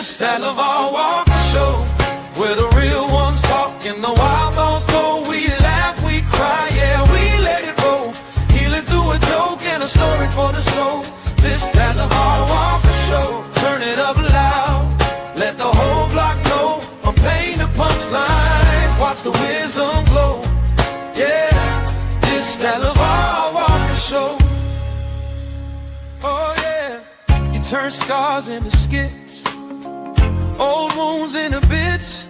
This that LeVar Walker Show, where the real ones talk and the wild thoughts go. We laugh, we cry, yeah, we let it roll. Healing through a joke and a story for the soul. This that LeVar Walker Show, turn it up loud, let the whole block know. From pain to punchlines, watch the wisdom glow. Yeah, this that LeVar Walker Show. Oh yeah, you turn scars into skits, old wounds into bits.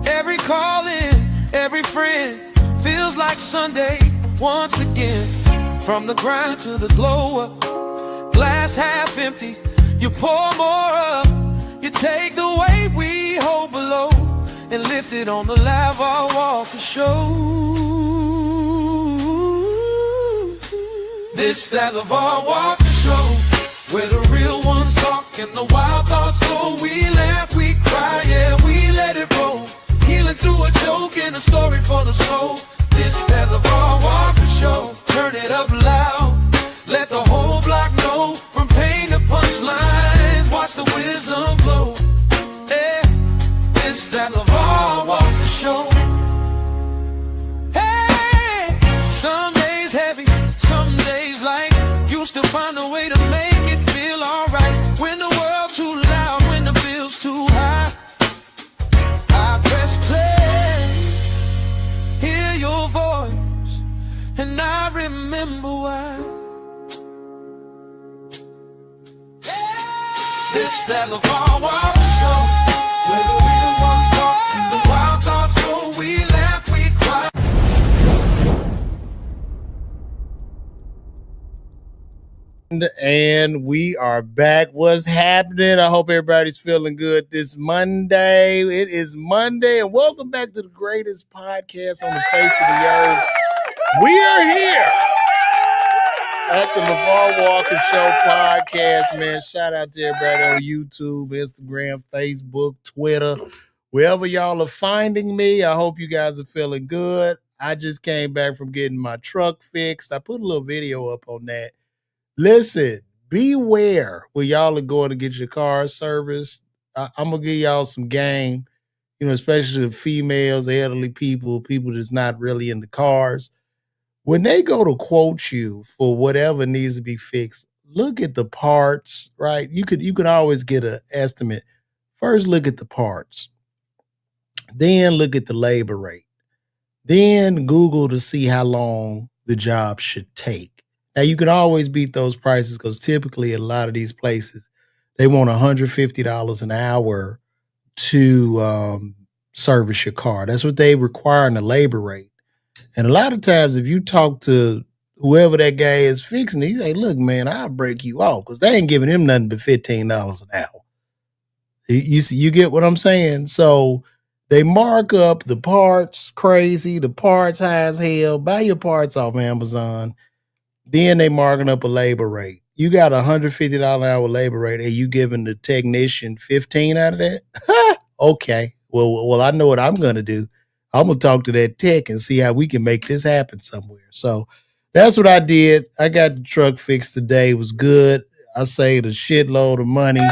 Every call in, every friend feels like Sunday once again. From the grind to the glow up, glass half empty, you pour more up. You take the weight we hold below and lift it on the LeVar Walker Show. This that LeVar Walker Show, where the real ones talk and the wild thoughts go. We laugh, we cry, yeah, we let it roll. Healing through a joke and a story for the soul. This that LeVar Walker Show, turn it up loud, let the whole block know. From pain to punchlines, watch the wisdom glow. Yeah, this that LeVar Walker Show. Hey, some days heavy, some days light. You still find a way to make it feel alright. When the world's too loud, when the bill's too high, I press play, hear your voice, and I remember why. This that LeVar Walker Show, where the real ones talk and the wild thoughts go. We laugh, we cry. And we are back. What's happening? I hope everybody's feeling good this Monday. It is Monday, and welcome back to the greatest podcast on the face of the earth. We are here at the LeVar Walker Show podcast, man. Shout out to everybody on YouTube, Instagram, Facebook, Twitter, wherever y'all are finding me. I hope you guys are feeling good. I just came back from getting my truck fixed. I put a little video up on that. Listen, beware when y'all are going to get your car serviced. I'm going to give y'all some game, especially the females, elderly people that's not really into cars. When they go to quote you for whatever needs to be fixed, look at the parts, right? You can always get an estimate. First, look at the parts. Then look at the labor rate. Then Google to see how long the job should take. Now, you can always beat those prices because typically a lot of these places, they want $150 an hour to service your car. That's what they require in the labor rate. And a lot of times, if you talk to whoever that guy is fixing it, you say, look, man, I'll break you off because they ain't giving him nothing but $15 an hour. You get what I'm saying? So they mark up the parts crazy, the parts high as hell. Buy your parts off Amazon. Then they marking up a labor rate. You got $150 an hour labor rate, and you giving the technician 15 out of that? Okay. Well, I know what I'm going to do. I'm going to talk to that tech and see how we can make this happen somewhere. So that's what I did. I got the truck fixed today. It was good. I saved a shitload of money.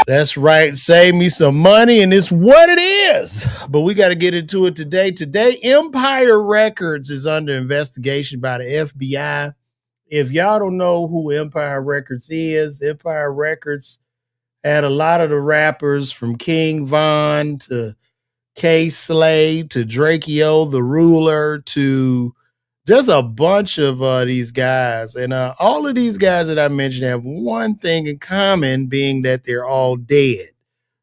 That's right. Save me some money, and it's what it is. But we got to get into it today. Today, Empire Records is under investigation by the FBI. If y'all don't know who Empire Records is, Empire Records had a lot of the rappers from King Von to K Slay to Drakeo the Ruler to just a bunch of these guys. And all of these guys that I mentioned have one thing in common, being that they're all dead.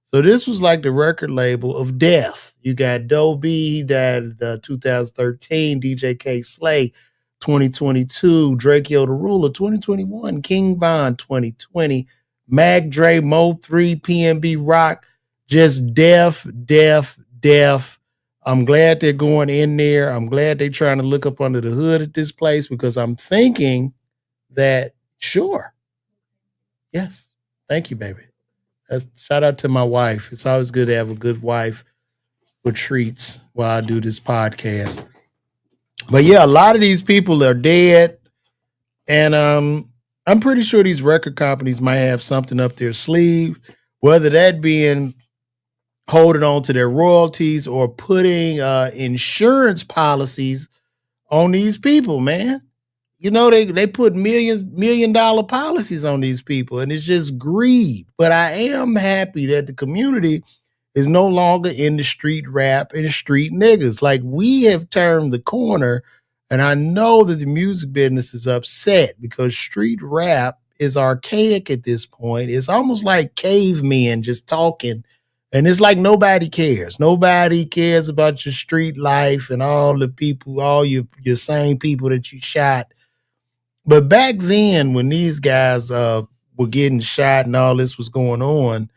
So this was like the record label of death. You got Doe B, he died in 2013, DJ K Slay 2022, Drakeo the Ruler 2021, King Von 2020, Mac Dre, Mo 3, PNB Rock, just death. I'm glad they're going in there. I'm glad they're trying to look up under the hood at this place because I'm thinking that, sure. Yes. Thank you, baby. Shout out to my wife. It's always good to have a good wife for treats while I do this podcast. But yeah, a lot of these people are dead. And I'm pretty sure these record companies might have something up their sleeve, whether that being holding on to their royalties or putting insurance policies on these people, man. You know, they put million dollar policies on these people, and it's just greed. But I am happy that the community is no longer in the street rap and street niggas. Like, we have turned the corner, and I know that the music business is upset because street rap is archaic at this point. It's almost like cavemen just talking, and it's like nobody cares. Nobody cares about your street life and all the people, all your same people that you shot. But back then, when these guys were getting shot and all this was going on,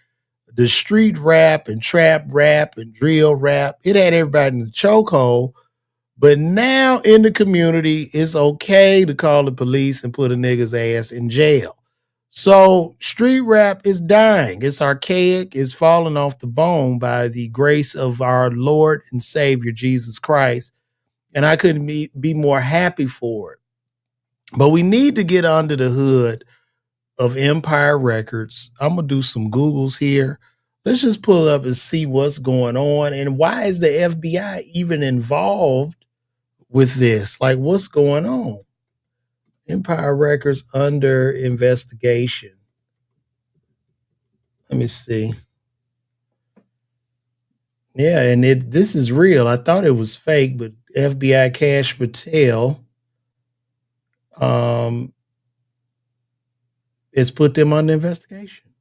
the street rap and trap rap and drill rap, it had everybody in the chokehold. But now in the community, it's okay to call the police and put a nigga's ass in jail. So street rap is dying. It's archaic. It's falling off the bone by the grace of our Lord and Savior, Jesus Christ. And I couldn't be more happy for it. But we need to get under the hood of Empire Records. I'm going to do some Googles here. Let's just pull up and see what's going on. And why is the FBI even involved with this? Like, what's going on? Empire Records under investigation. Let me see. Yeah, and this is real. I thought it was fake, but FBI Cash Patel it's put them under investigation.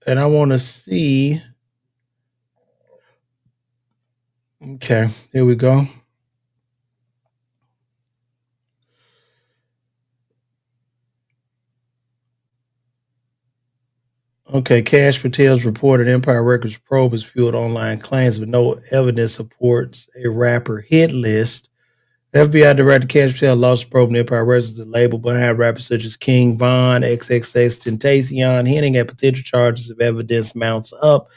And I want to see. Okay, here we go. Okay, Cash Patel's reported Empire Records probe has fueled online claims, but no evidence supports a rapper hit list. FBI Director Cash Patel lost probe in Empire Records, the label behind rappers such as King Von, XXX Tentacion, hinting at potential charges if evidence mounts up.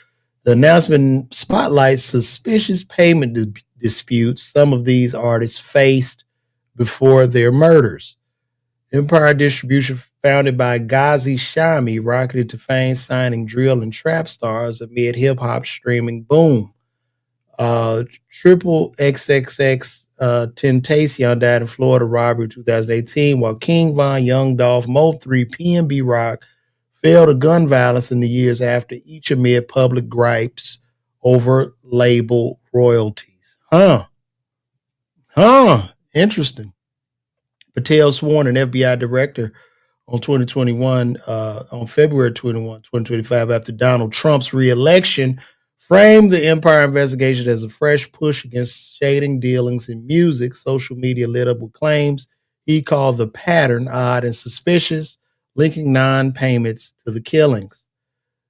The announcement spotlights suspicious payment disputes some of these artists faced before their murders. Empire Distribution, founded by Ghazi Shami, rocketed to fame, signing drill and trap stars amid hip hop streaming boom. Triple XXX Tentacion died in Florida robbery 2018, while King Von, Young Dolph, Mo3, PNB Rock fell to gun violence in the years after, each amid public gripes over label royalties. Interesting. Patel sworn an FBI director on 2021, on February 21, 2025, after Donald Trump's reelection, framed the Empire investigation as a fresh push against shading dealings in music. Social media lit up with claims he called the pattern odd and suspicious, linking non-payments to the killings.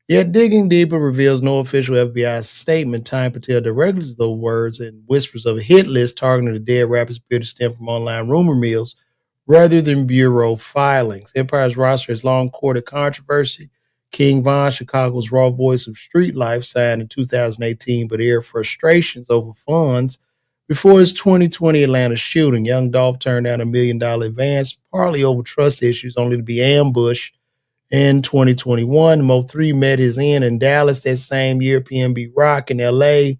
Yet digging deeper reveals no official FBI statement tying Patel directly to those words, and whispers of a hit list targeting the dead rappers appear to stem from online rumor mills rather than bureau filings. Empire's roster has long courted controversy. King Von, Chicago's raw voice of street life, signed in 2018, but aired frustrations over funds before his 2020 Atlanta shooting. Young Dolph turned down $1 million advance, partly over trust issues, only to be ambushed in 2021. Mo3 met his end in Dallas that same year. PNB Rock in LA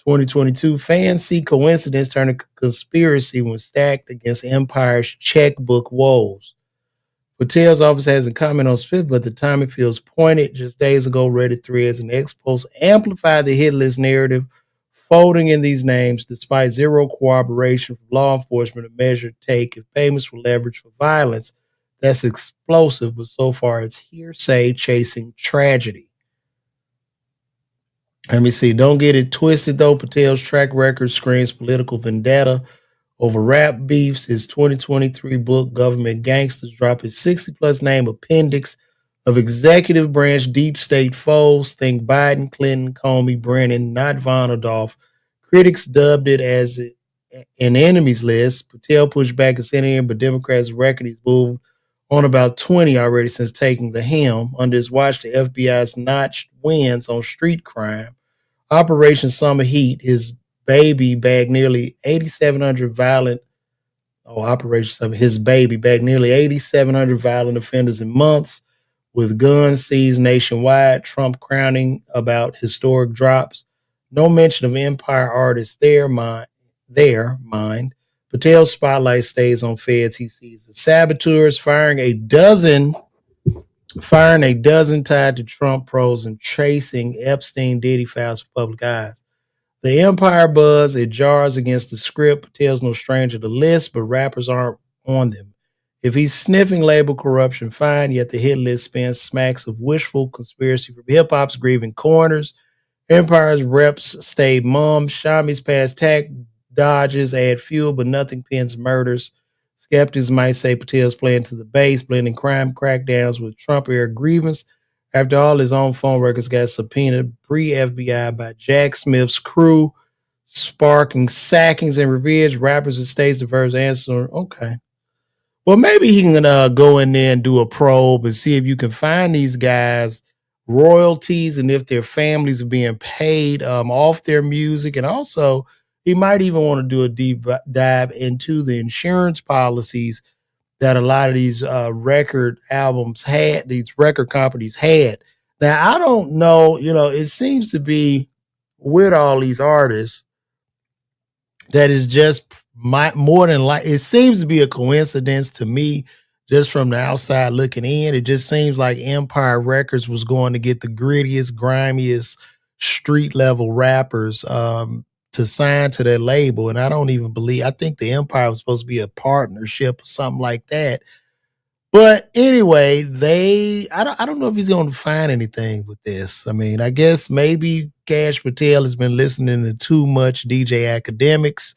2022. Fans see coincidence turn to conspiracy when stacked against Empire's checkbook woes. Patel's office hasn't commented on split, but the timing feels pointed. Just days ago, Reddit threads and X posts amplified the hit list narrative, folding in these names despite zero cooperation from law enforcement. A measure take if payments were leveraged for violence. That's explosive, but so far it's hearsay chasing tragedy. Let me see. Don't get it twisted, though. Patel's track record screams political vendetta over rap beefs. His 2023 book, Government Gangsters, dropped his 60-plus name appendix of executive branch deep state foes. Think Biden, Clinton, Comey, Brennan, not Von or Dolph. Critics dubbed it as an enemies list. Patel pushed back and sent in, but Democrats reckon he's moved on about 20 already since taking the helm. Under his watch, the FBI's notched wins on street crime. Operation Summer Heat, his baby, bagged nearly 8,700 violent Operation 7, his baby back nearly 8,700 violent offenders in months with guns seized nationwide, Trump crowning about historic drops. No mention of Empire artists mind. Patel's spotlight stays on feds he sees the saboteurs firing a dozen tied to Trump pros and chasing Epstein Diddy files for public eyes. The Empire buzz, it jars against the script. Patel's no stranger to lists, but rappers aren't on them. If he's sniffing label corruption, fine, yet the hit list spans smacks of wishful conspiracy from hip hop's grieving corners. Empire's reps stayed mum. Shami's past tax dodges add fuel, but nothing pins murders. Skeptics might say Patel's playing to the base, blending crime crackdowns with Trump era grievance. After all, his own phone records got subpoenaed pre-FBI by Jack Smith's crew, sparking sackings and revenge. Rappers and states diverse answer. Okay. Well, maybe he can go in there and do a probe and see if you can find these guys royalties and if their families are being paid off their music. And also, he might even want to do a deep dive into the insurance policies that a lot of these record albums had, these record companies had. Now, I don't know, it seems to be with all these artists that is just more than like, it seems to be a coincidence to me just from the outside looking in. It just seems like Empire Records was going to get the grittiest, grimiest, street level rappers to sign to their label. And I don't even I think the Empire was supposed to be a partnership or something like that. But anyway, I don't know if he's going to find anything with this. I mean, I guess maybe Cash Patel has been listening to too much DJ Academics,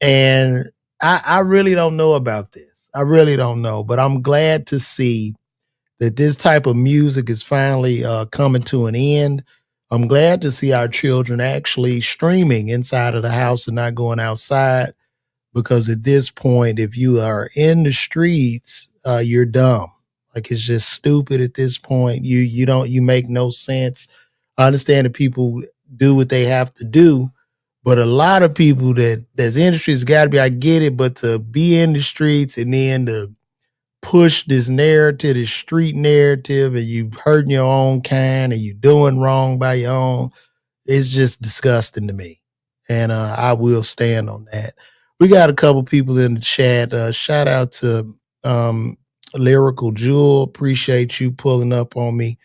and I really don't know about this. I really don't know, but I'm glad to see that this type of music is finally coming to an end. I'm glad to see our children actually streaming inside of the house and not going outside, because at this point, if you are in the streets, you're dumb. Like, it's just stupid at this point. You make no sense. I understand that people do what they have to do, but a lot of people that's industry has got to be, I get it, but to be in the streets and then to push this narrative, this street narrative, and you hurting your own kind and you doing wrong by your own, it's just disgusting to me. And I will stand on that. We got a couple people in the chat. Shout out to Lyrical Jewel. Appreciate you pulling up on me.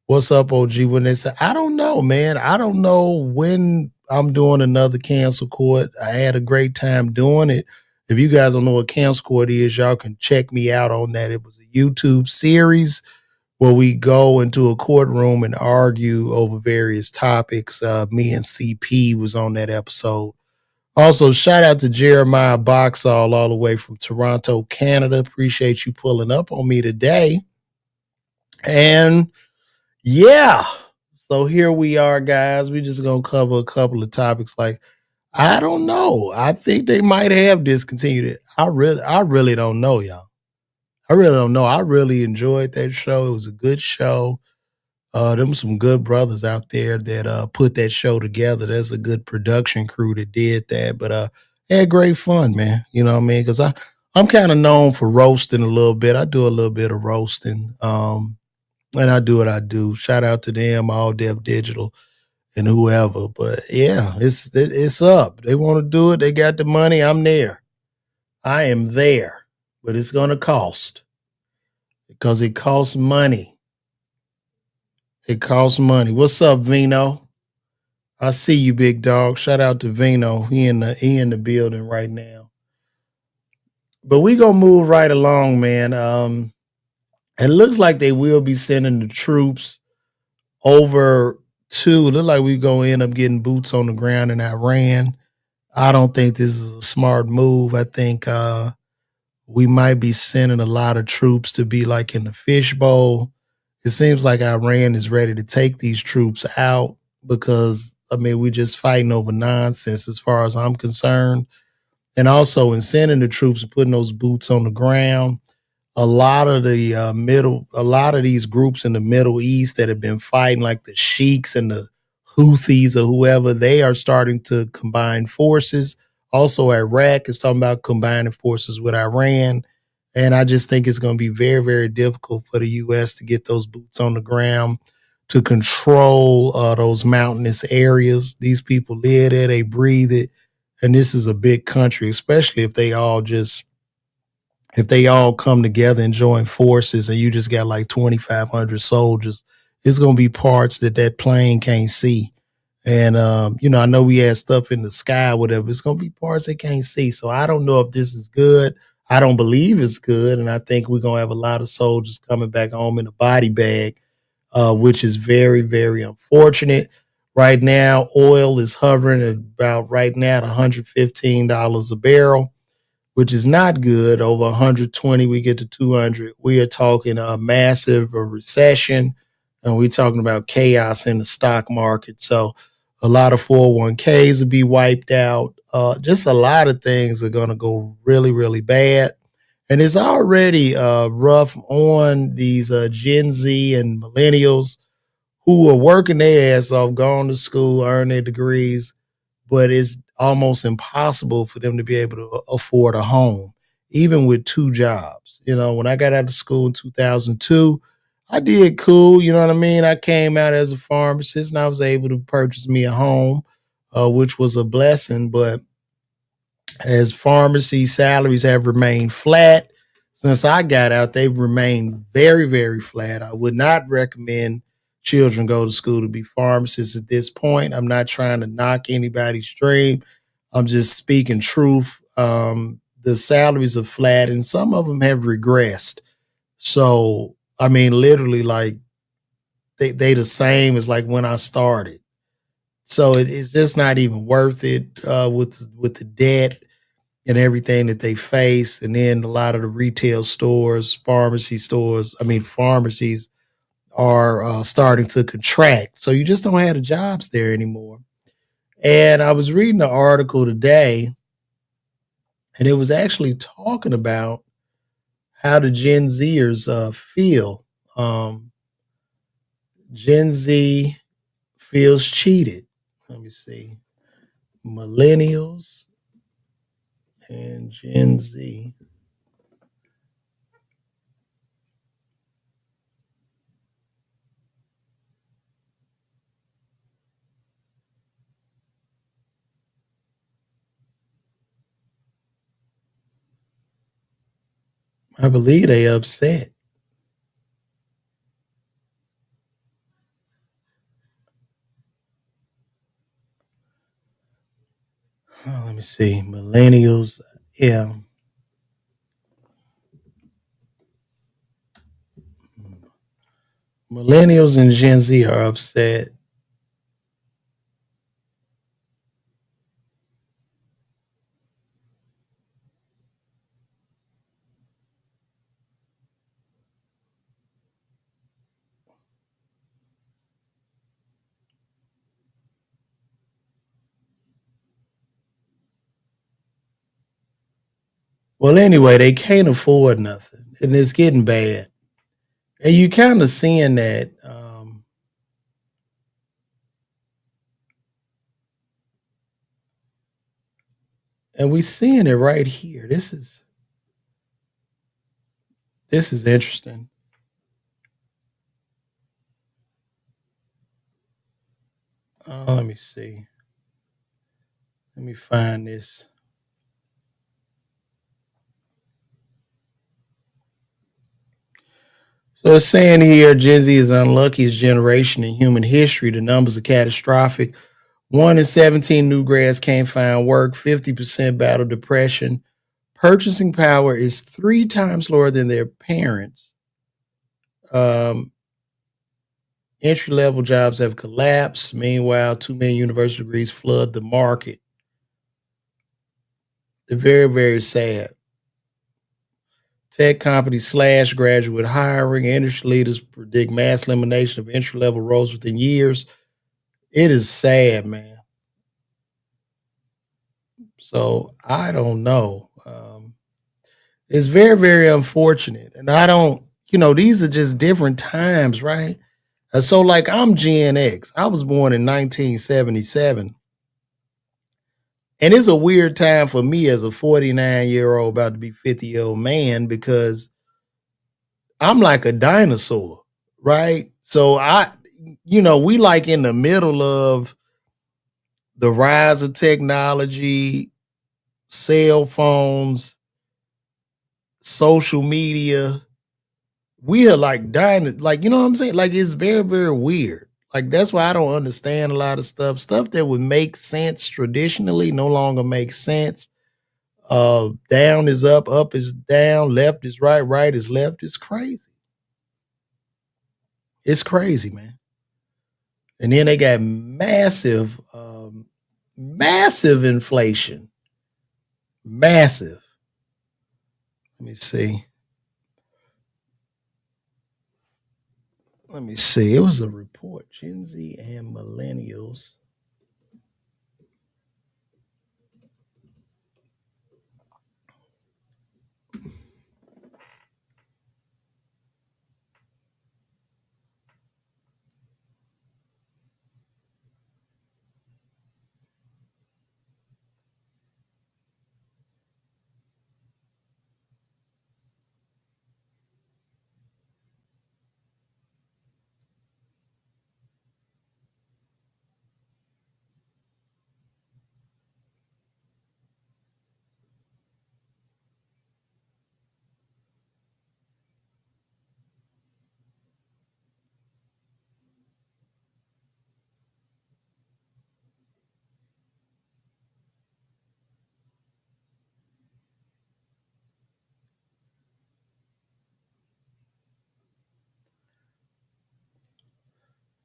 What's up, OG? When they say, I don't know, man. I don't know when I'm doing another cancel court. I had a great time doing it. If you guys don't know what cancel court is, y'all can check me out on that. It was a YouTube series where we go into a courtroom and argue over various topics. Me and CP was on that episode. Also, shout out to Jeremiah Boxall all the way from Toronto, Canada. Appreciate you pulling up on me today. And yeah, so here we are, guys. We're just going to cover a couple of topics. Like, I don't know. I think they might have discontinued it. I really don't know, y'all. I really don't know. I really enjoyed that show. It was a good show. Them some good brothers out there that put that show together. There's a good production crew that did that. But had great fun, man. You know what I mean? Because I'm kind of known for roasting a little bit. I do a little bit of roasting. And I do what I do. Shout out to them, All Dev Digital, and whoever. But yeah, it's up. They want to do it. They got the money. I'm there. I am there. But it's going to cost. Because it costs money. It costs money. What's up, Vino? I see you, big dog. Shout out to Vino. He in the building right now. But we gonna move right along, man. It looks like they will be sending the troops over to. Look like we gonna end up getting boots on the ground in Iran. I don't think this is a smart move. I think we might be sending a lot of troops to be like in the fishbowl. It seems like Iran is ready to take these troops out because, I mean, we're just fighting over nonsense as far as I'm concerned. And also in sending the troops and putting those boots on the ground, a lot of these groups in the Middle East that have been fighting, like the Sheiks and the Houthis or whoever, they are starting to combine forces. Also, Iraq is talking about combining forces with Iran. And I just think it's going to be very, very difficult for the U.S. to get those boots on the ground to control those mountainous areas. These people live there, they breathe it. And this is a big country, especially if they all come together and join forces and you just got like 2,500 soldiers, it's going to be parts that plane can't see. And, I know we had stuff in the sky, whatever. It's going to be parts they can't see. So I don't know if this is good. I don't believe it's good. And I think we're going to have a lot of soldiers coming back home in a body bag, which is very, very unfortunate. Right now, oil is hovering at about right now at $115 a barrel, which is not good. Over 120, we get to 200. We are talking a massive recession, and we're talking about chaos in the stock market. So a lot of 401ks will be wiped out. Just a lot of things are going to go really, really bad. And it's already rough on these Gen Z and millennials who are working their ass off, going to school, earn their degrees, but it's almost impossible for them to be able to afford a home, even with two jobs. When I got out of school in 2002, I did cool. You know what I mean? I came out as a pharmacist and I was able to purchase me a home, which was a blessing. But as pharmacy salaries have remained flat since I got out, they've remained very, very flat. I would not recommend children go to school to be pharmacists at this point. I'm not trying to knock anybody's dream. I'm just speaking truth. The salaries are flat and some of them have regressed. So, I mean, literally, like they the same as like when I started. So it's just not even worth it with the debt and everything that they face. And then a lot of the retail stores, pharmacies are starting to contract. So you just don't have the jobs there anymore. And I was reading an article today, and it was actually talking about how the Gen Zers feel. Um, Gen Z feels cheated. Let me see. Millennials and Gen Z. I believe they upset. Oh, let me see. Millennials. Yeah. Millennials and Gen Z are upset. Well, anyway, they can't afford nothing, and it's getting bad. And you kind of seeing that, and we seeing it right here. This is interesting. Let me see. Let me find this. So it's saying here, Gen Z is the unluckiest generation in human history. The numbers are catastrophic. 1 in 17 new grads can't find work. 50% battle depression. Purchasing power is 3 times lower than their parents. Um, Entry level jobs have collapsed. Meanwhile, 2 million university degrees flood the market. They're very, very sad. Tech companies slash graduate hiring. Industry leaders predict mass elimination of entry level roles within years. It is sad, man. So I don't know. It's very, very unfortunate. And I don't, these are just different times, right? So, like, I'm Gen X. I was born in 1977. And it's a weird time for me as a 49-year-old about to be 50-year-old man because I'm like a dinosaur, right? So we like in the middle of the rise of technology, cell phones, social media. We are like dying, like, you know what I'm saying? Like, it's very, very weird. Like, that's why I don't understand a lot of stuff. Stuff that would make sense traditionally no longer makes sense. Down is up is down, left is right, right is left. It's crazy. It's crazy, man. And then they got massive inflation. Massive. Let me see. Let me see. It was a report. Gen Z and millennials.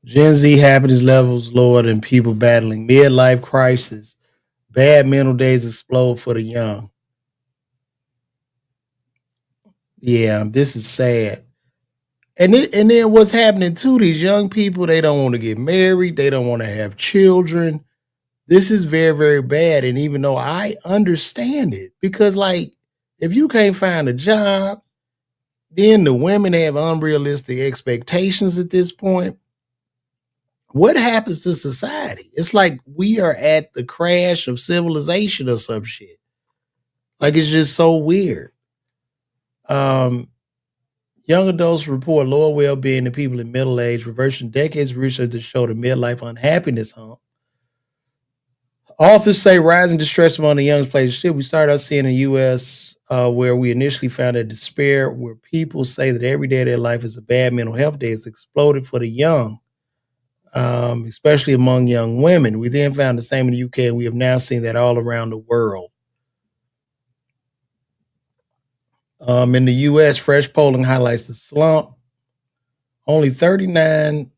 Gen Z happiness levels lower than people battling midlife crisis. Bad mental days explode for the young. Yeah, this is sad. And then what's happening to these young people? They don't want to get married. They don't want to have children. This is very, very bad. And even though I understand it, because like if you can't find a job, then the women have unrealistic expectations at this point. What happens to society? It's like we are at the crash of civilization or some shit. Like it's just so weird. Um, Young adults report lower well-being than people in middle age, reversing decades of research that show the midlife unhappiness hump. Authors say rising distress among the young plays shit. We started out seeing in the U.S. Where we initially found that despair, where people say that every day of their life is a bad mental health day, has exploded for the young, especially among young women. We then found the same in the UK, and we have now seen that all around the world. In the U.S., fresh polling highlights the slump. Only 39%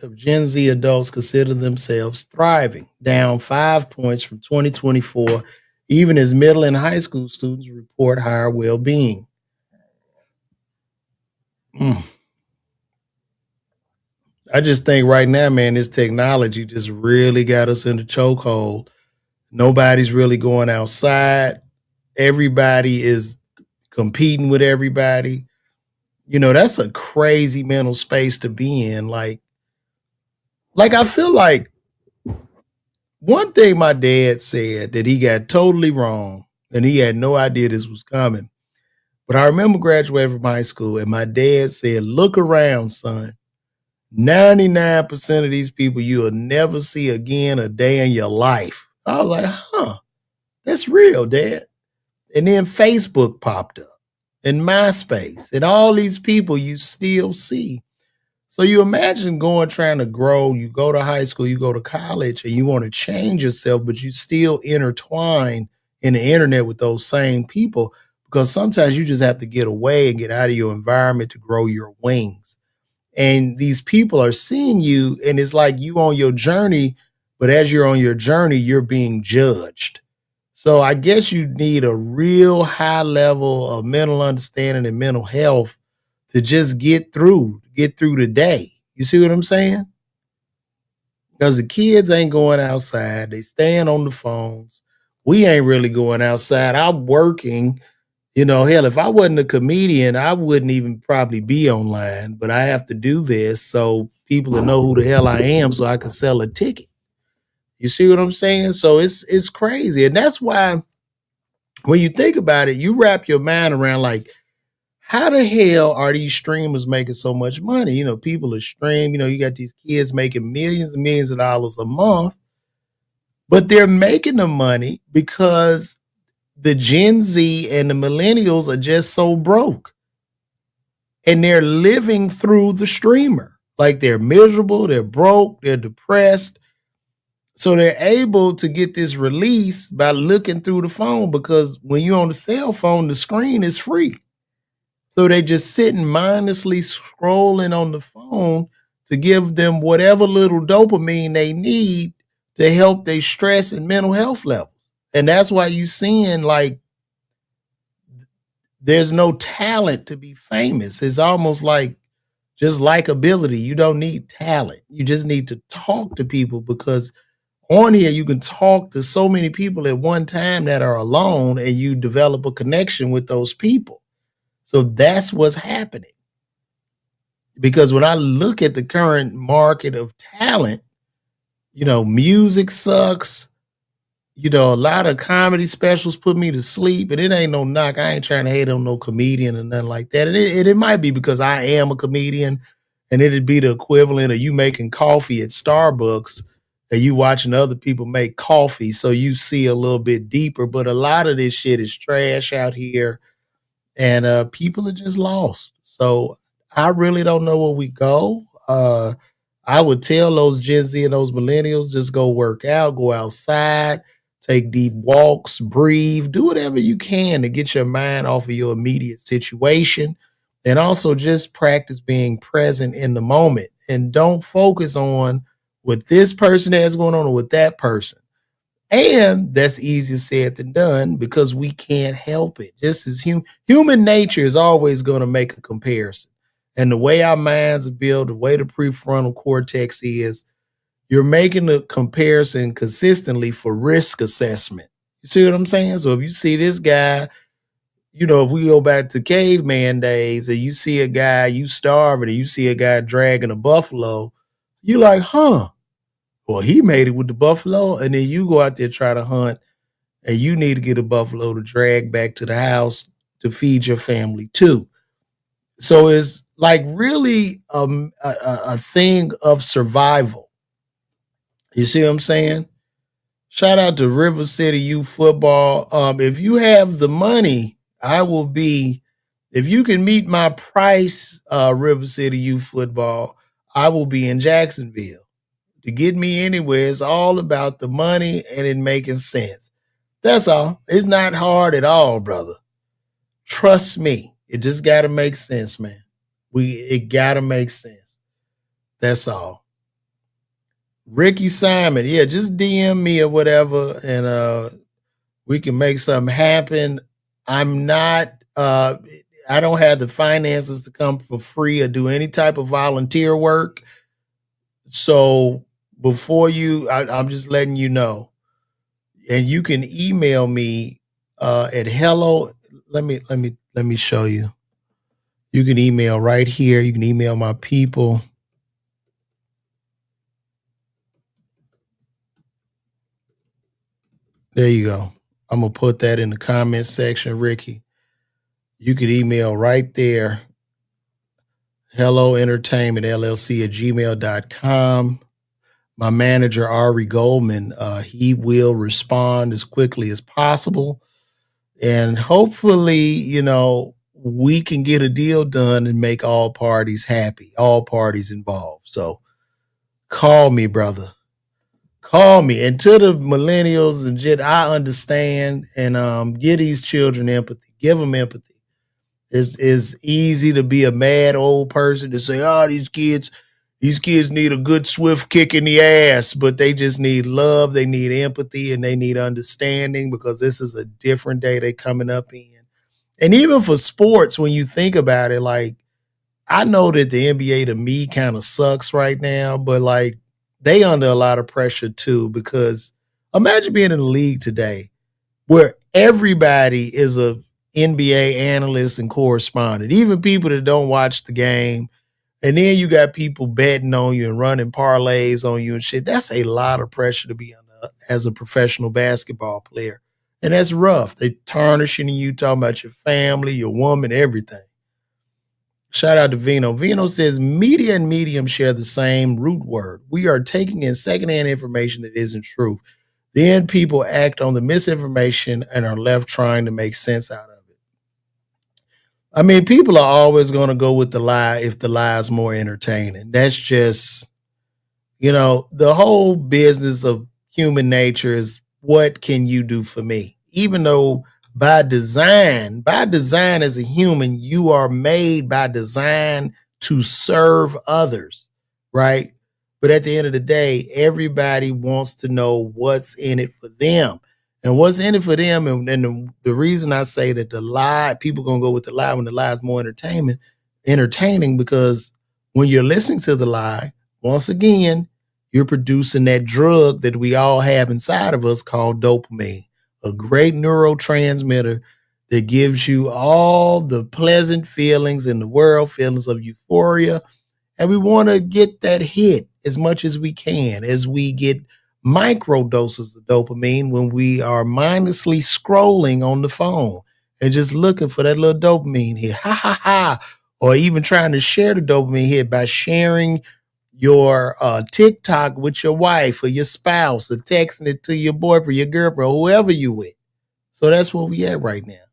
of Gen Z adults consider themselves thriving, down 5 points from 2024, even as middle and high school students report higher well-being. I just think right now, man, this technology just really got us in the chokehold. Nobody's really going outside. Everybody is competing with everybody. You know, that's a crazy mental space to be in. Like I feel like one thing my dad said that he got totally wrong, and he had no idea this was coming. But I remember graduating from high school, and my dad said, "Look around, son. 99% of these people you'll never see again a day in your life." I was like, huh, that's real, Dad. And then Facebook popped up and MySpace and all these people you still see. So you imagine trying to grow, you go to high school, you go to college, and you want to change yourself, but you still intertwine in the internet with those same people because sometimes you just have to get away and get out of your environment to grow your wings. And these people are seeing you, and it's like you on your journey, but as you're on your journey, you're being judged. So I guess you need a real high level of mental understanding and mental health to just get through the day. You see what I'm saying? Because the kids ain't going outside. They staying on the phones. We ain't really going outside. I'm working. You know, hell, if I wasn't a comedian, I wouldn't even probably be online, but I have to do this so people will know who the hell I am so I can sell a ticket. You see what I'm saying? So it's crazy. And that's why when you think about it, you wrap your mind around like, how the hell are these streamers making so much money? You know, people are streaming, you know, you got these kids making millions and millions of dollars a month, but they're making the money because the Gen Z and the millennials are just so broke and they're living through the streamer. Like they're miserable, they're broke, they're depressed. So they're able to get this release by looking through the phone because when you're on the cell phone, the screen is free. So they just sitting mindlessly scrolling on the phone to give them whatever little dopamine they need to help their stress and mental health levels. And that's why you seeing like there's no talent to be famous. It's almost like just likability. You don't need talent. You just need to talk to people because on here you can talk to so many people at one time that are alone and you develop a connection with those people. So that's what's happening. Because when I look at the current market of talent, you know, music sucks. You know, a lot of comedy specials put me to sleep, and it ain't no knock. I ain't trying to hate on no comedian or nothing like that. And it might be because I am a comedian, and it'd be the equivalent of you making coffee at Starbucks and you watching other people make coffee. So you see a little bit deeper, but a lot of this shit is trash out here and people are just lost. So I really don't know where we go. I would tell those Gen Z and those millennials just go work out, go outside, take deep walks, breathe, do whatever you can to get your mind off of your immediate situation. And also just practice being present in the moment and don't focus on what this person has going on or with that person. And that's easier said than done because we can't help it. Just as human nature is always going to make a comparison. And the way our minds are built, the way the prefrontal cortex is, you're making a comparison consistently for risk assessment. You see what I'm saying? So if you see this guy, you know, if we go back to caveman days and you see a guy, you starving, and you see a guy dragging a buffalo, you're like, huh, well, he made it with the buffalo. And then you go out there try to hunt and you need to get a buffalo to drag back to the house to feed your family too. So it's like really a thing of survival. You see what I'm saying? Shout out to River City Youth Football. If you have the money, I will be, if you can meet my price, River City Youth Football, I will be in Jacksonville. To get me anywhere, it's all about the money and it making sense. That's all. It's not hard at all, brother. Trust me. It just gotta make sense, man. It gotta make sense. That's all. Ricky Simon, yeah, just DM me or whatever, and we can make something happen. I'm not I don't have the finances to come for free or do any type of volunteer work. So before I'm just letting you know. And you can email me at hello. Let me show you. You can email right here. You can email my people. There you go. I'm gonna put that in the comment section, Ricky. You could email right there. Hello Entertainment LLC at gmail.com. My manager, Ari Goldman, he will respond as quickly as possible. And hopefully, you know, we can get a deal done and make all parties happy, all parties involved. So call me, brother. Call me. And to the millennials and Gen, I understand and give these children empathy. Give them empathy. It's easy to be a mad old person to say, oh, these kids need a good swift kick in the ass, but they just need love, they need empathy, and they need understanding because this is a different day they're coming up in. And even for sports, when you think about it, like I know that the NBA to me kind of sucks right now, but like they under a lot of pressure too, because imagine being in the league today where everybody is a NBA analyst and correspondent, even people that don't watch the game. And then you got people betting on you and running parlays on you and shit. That's a lot of pressure to be under as a professional basketball player. And that's rough. They tarnishing you, talking about your family, your woman, everything. Shout out to Vino. Vino says media and medium share the same root word. We are taking in secondhand information that isn't true. Then people act on the misinformation and are left trying to make sense out of it. I mean, people are always going to go with the lie if the lie is more entertaining. That's just, the whole business of human nature is what can you do for me? Even though by design as a human, you are made by design to serve others, right? But at the end of the day, everybody wants to know what's in it for them. And what's in it for them, and the reason I say that the lie, people gonna go with the lie when the lie is more entertaining, because when you're listening to the lie, once again, you're producing that drug that we all have inside of us called dopamine, a great neurotransmitter that gives you all the pleasant feelings in the world, feelings of euphoria. And we want to get that hit as much as we can, as we get micro doses of dopamine when we are mindlessly scrolling on the phone and just looking for that little dopamine hit, ha ha ha, or even trying to share the dopamine hit by sharing your TikTok with your wife or your spouse, or texting it to your boyfriend, your girlfriend, whoever you with. So that's where we at right now.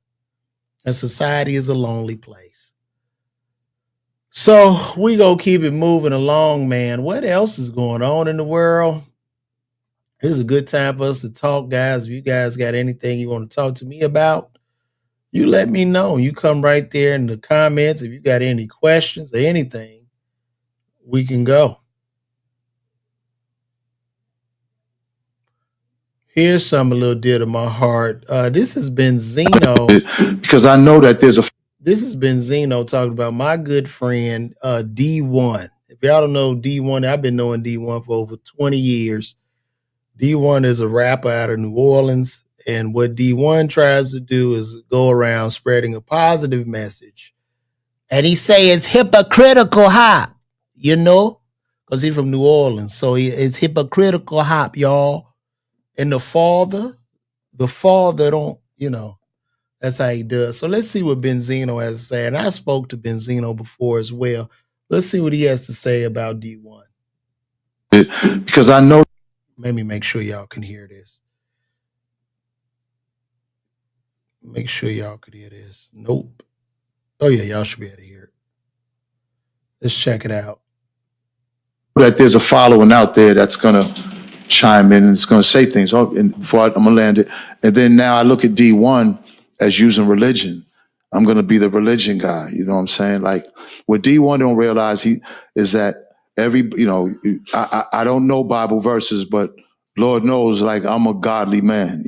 And society is a lonely place. So we gonna keep it moving along, man. What else is going on in the world? This is a good time for us to talk, guys. If you guys got anything you want to talk to me about, you let me know. You come right there in the comments. If you got any questions or anything, we can go. Here's some a little dear to my heart. This has been Benzino. Because I know that This has been Benzino talking about my good friend D1. If y'all don't know D1, I've been knowing D1 for over 20 years. D1 is a rapper out of New Orleans, and what D1 tries to do is go around spreading a positive message. And he say it's hypocritical hop, because he's from New Orleans. So it's hypocritical hop, y'all. And the father don't, that's how he does. So let's see what Benzino has to say. And I spoke to Benzino before as well. Let's see what he has to say about D1. Because I know. Let me make sure y'all can hear this. Make sure y'all can hear this. Nope. Oh, yeah, y'all should be able to hear it. Let's check it out. That there's a following out there that's going to chime in and it's going to say things. And before I'm going to land it. And then now I look at D1 as using religion. I'm going to be the religion guy. You know what I'm saying? Like, what D1 don't realize is that I don't know Bible verses, but Lord knows, like, I'm a godly man.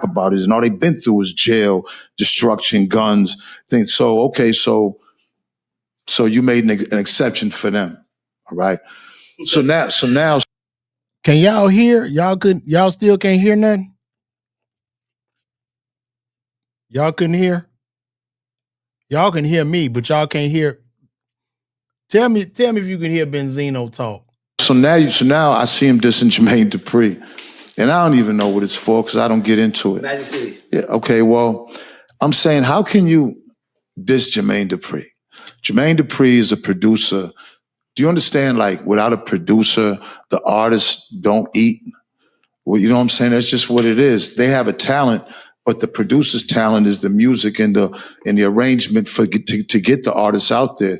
About it, and all they've been through is jail, destruction, guns, things. So okay, so you made an exception for them, all right? So now, can y'all hear? Y'all still can't hear nothing? Y'all couldn't hear? Y'all can hear me, but y'all can't hear. Tell me if you can hear Benzino talk. So now I see him dissing Jermaine Dupri. And I don't even know what it's for because I don't get into it. Magic City. Yeah, okay, well, I'm saying, how can you diss Jermaine Dupri? Jermaine Dupri is a producer. Do you understand, like, without a producer, the artists don't eat? Well, you know what I'm saying? That's just what it is. They have a talent, but the producer's talent is the music and the arrangement to get the artists out there.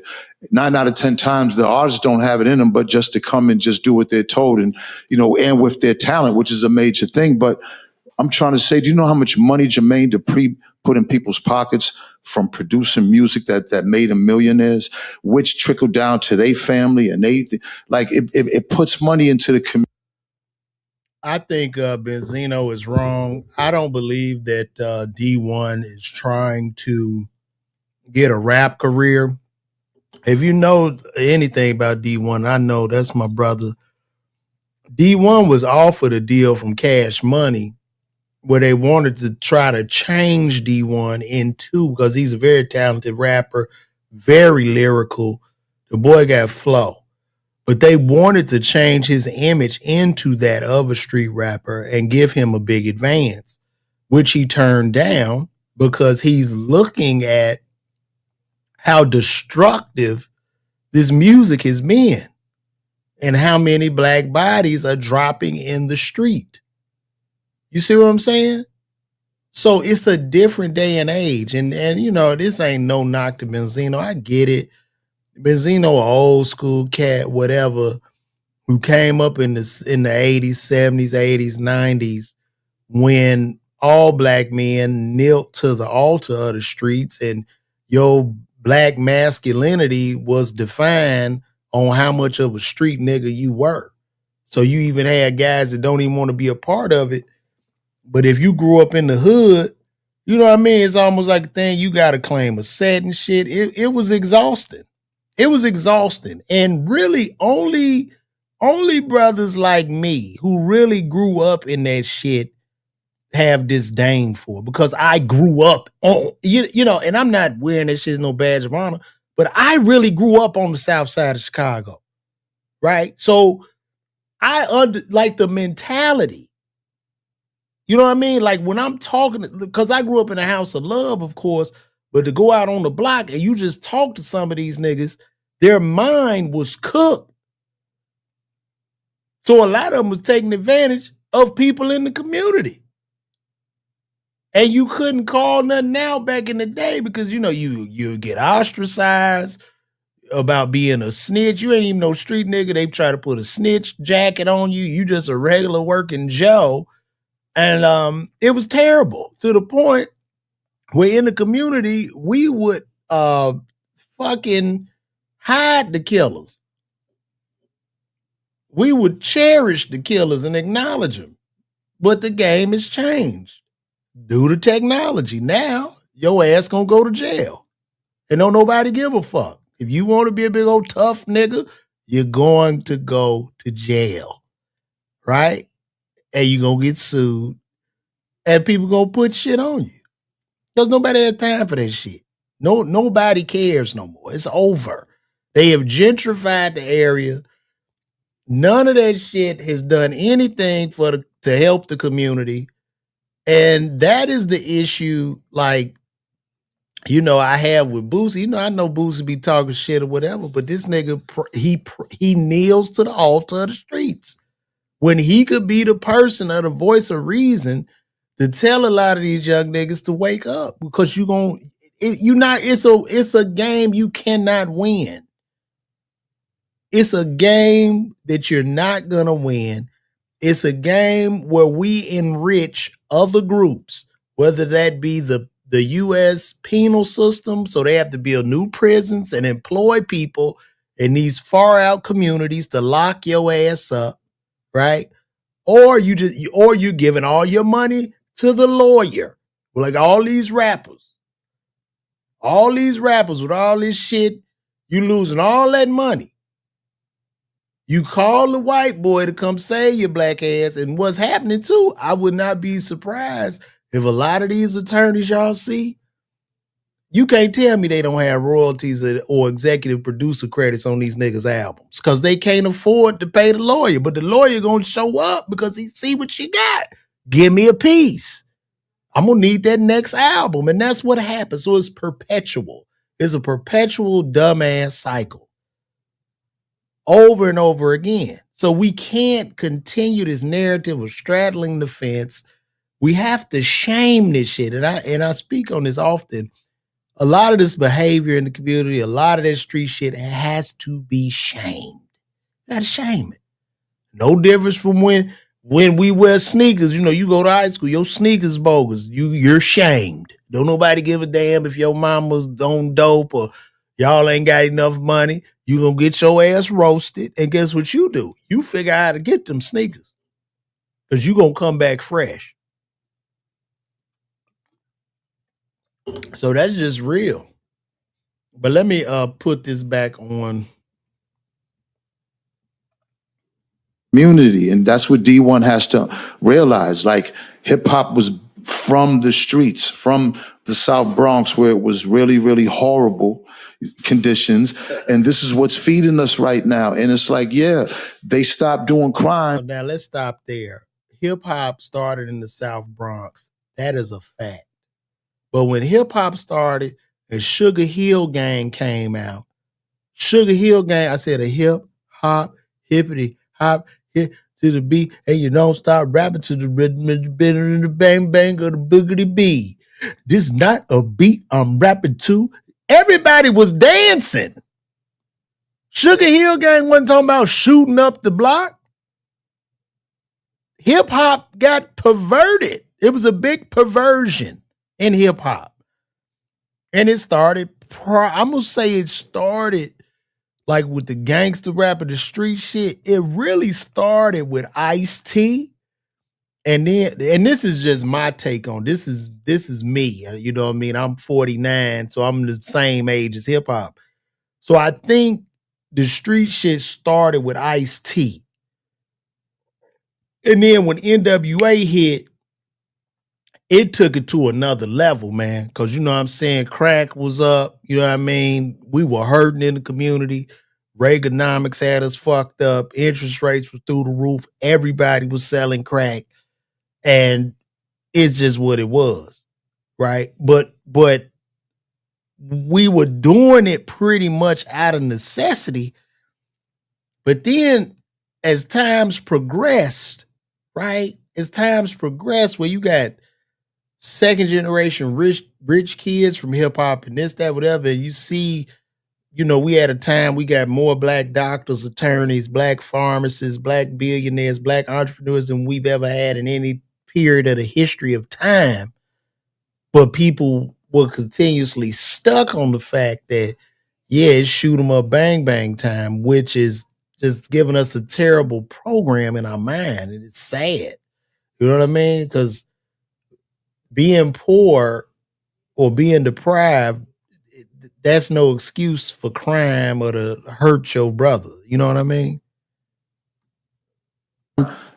9 out of 10 times, the artists don't have it in them, but just to come and just do what they're told, and and with their talent, which is a major thing. But I'm trying to say, do you know how much money Jermaine Dupri put in people's pockets from producing music that made them millionaires, which trickled down to their family, and it puts money into the community. I think Benzino is wrong. I don't believe that D1 is trying to get a rap career. If you know anything about D1, I know that's my brother. D1 was offered a deal from Cash Money where they wanted to try to change D1 into, because he's a very talented rapper, very lyrical. The boy got flow. But they wanted to change his image into that of a street rapper and give him a big advance, which he turned down because he's looking at how destructive this music has been and how many black bodies are dropping in the street. You see what I'm saying? So it's a different day and age. And this ain't no knock to Benzino. I get it. Benzino, an old school cat, whatever, who came up in the 80s, 70s, 80s, 90s, when all black men knelt to the altar of the streets and your black masculinity was defined on how much of a street nigga you were. So you even had guys that don't even want to be a part of it. But if you grew up in the hood, you know what I mean? It's almost like a thing you got to claim a set and shit. It was exhausting. It was exhausting. And really only brothers like me who really grew up in that shit have disdain for it, because I grew up on, and I'm not wearing that shit as no badge of honor, but I really grew up on the south side of Chicago, right? So I like the mentality. You know what I mean? Like when I'm talking, because I grew up in a house of love, of course, but to go out on the block and you just talk to some of these niggas, their mind was cooked. So a lot of them was taking advantage of people in the community. And you couldn't call nothing out back in the day because, you get ostracized about being a snitch. You ain't even no street nigga. They try to put a snitch jacket on you. You just a regular working Joe. And it was terrible, to the point where in the community, we would fucking hide the killers. We would cherish the killers and acknowledge them. But the game has changed due to technology. Now, your ass gonna go to jail. And don't nobody give a fuck. If you want to be a big old tough nigga, you're going to go to jail. Right? And you're gonna get sued. And people gonna put shit on you. Because nobody has time for that shit. Nobody cares no more. It's over. They have gentrified the area. None of that shit has done anything to help the community. And that is the issue, like, I have with Boosie. I know Boosie be talking shit or whatever, but this nigga, he kneels to the altar of the streets. When he could be the person or the voice of reason to tell a lot of these young niggas to wake up, because it's a game you cannot win. It's a game that you're not going to win. It's a game where we enrich other groups, whether that be the U.S. penal system, so they have to build new prisons and employ people in these far out communities to lock your ass up, right? Or you're giving all your money to the lawyer. Like all these rappers with all this shit, you losing all that money. You call the white boy to come save your black ass. And what's happening too, I would not be surprised if a lot of these attorneys y'all see, you can't tell me they don't have royalties or executive producer credits on these niggas' albums, because they can't afford to pay the lawyer. But the lawyer gonna show up because he see what she got. Give me a piece. I'm gonna need that next album. And that's what happens. So it's perpetual. It's a perpetual dumbass cycle. over and over again. So we can't continue this narrative of straddling the fence. We have to shame this shit. And I speak on this often. A lot of this behavior in the community, a lot of that street shit has to be shamed. You gotta shame it. No difference from when we wear sneakers. You know, you go to high school, your sneakers bogus. You're shamed. Don't nobody give a damn if your mama's on dope or y'all ain't got enough money. You gonna get your ass roasted. And guess what you do? You figure out how to get them sneakers. Because you gonna come back fresh. So that's just real. But let me put this back on. Community, and that's what D1 has to realize. Like, hip hop was from the streets, from the South Bronx, where it was really, really horrible conditions, and this is what's feeding us right now. And it's like, yeah, they stopped doing crime. Now let's stop there. Hip hop started in the South Bronx. That is a fact. But when hip hop started and Sugar Hill Gang came out, Sugar Hill Gang, I said a hip hop, hippity hop, hit to the beat, and you don't stop rapping to the rhythm and the bitter and the bang bang of the boogity beat. This is not a beat I'm rapping to. Everybody was dancing. Sugar Hill Gang wasn't talking about shooting up the block. Hip hop got perverted. It was a big perversion in hip hop. And it started, I'm going to say it started like with the gangster rap and the street shit. It really started with Ice-T. And this is just my take on this is me. You know what I mean? I'm 49, so I'm the same age as hip hop. So I think the street shit started with Ice-T. And then when NWA hit, it took it to another level, man. Cause you know what I'm saying? Crack was up, you know what I mean? We were hurting in the community. Reaganomics had us fucked up. Interest rates were through the roof. Everybody was selling crack. And it's just what it was, right? But we were doing it pretty much out of necessity. But then as times progressed, right? As times progressed, where you got second generation rich kids from hip hop and this, that, whatever, and you see, you know, we had a time we got more black doctors, attorneys, black pharmacists, black billionaires, black entrepreneurs than we've ever had in any period of the history of time. But people were continuously stuck on the fact that, yeah, it's shoot 'em up, bang, bang time, which is just giving us a terrible program in our mind. And it's sad. You know what I mean? Because being poor or being deprived, that's no excuse for crime or to hurt your brother. You know what I mean?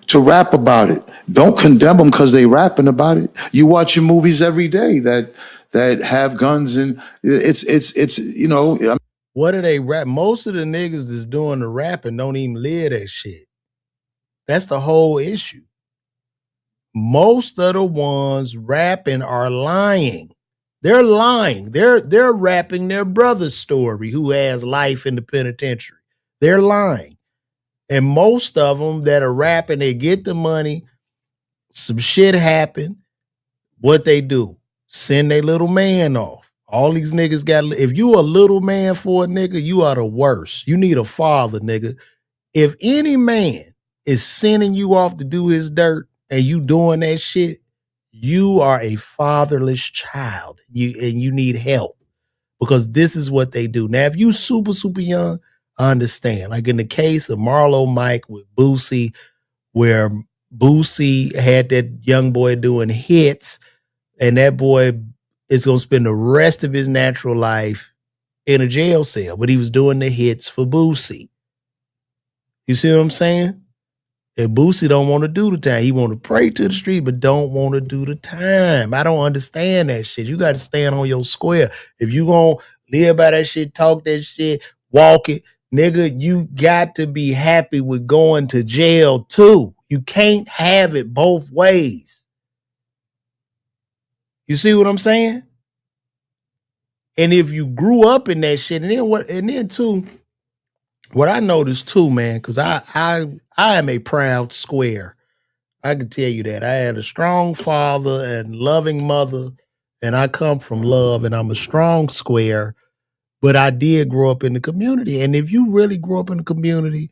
To rap about it. Don't condemn them because they rapping about it. You watching movies every day that have guns, and it's you know. What do they rap? Most of the niggas that's doing the rapping don't even live that shit. That's the whole issue. Most of the ones rapping are lying. They're lying. They're rapping their brother's story who has life in the penitentiary. They're lying. And most of them that are rapping, they get the money, some shit happen. What they do? Send their little man off. All these niggas got, if you a little man for a nigga, you are the worst. You need a father, nigga. If any man is sending you off to do his dirt and you doing that shit, you are a fatherless child. You need help because this is what they do. Now, if you super, super young, I understand. Like in the case of Marlo Mike with Boosie, where Boosie had that young boy doing hits, and that boy is going to spend the rest of his natural life in a jail cell, but he was doing the hits for Boosie. You see what I'm saying? And Boosie don't want to do the time. He want to pray to the street, but don't want to do the time. I don't understand that shit. You got to stand on your square. If you going to live by that shit, talk that shit, walk it, nigga, you got to be happy with going to jail too. You can't have it both ways. You see what I'm saying? And if you grew up in that shit, and then too, what I noticed too, man, because I am a proud square. I can tell you that. I had a strong father and loving mother, and I come from love, and I'm a strong square. But I did grow up in the community. And if you really grow up in the community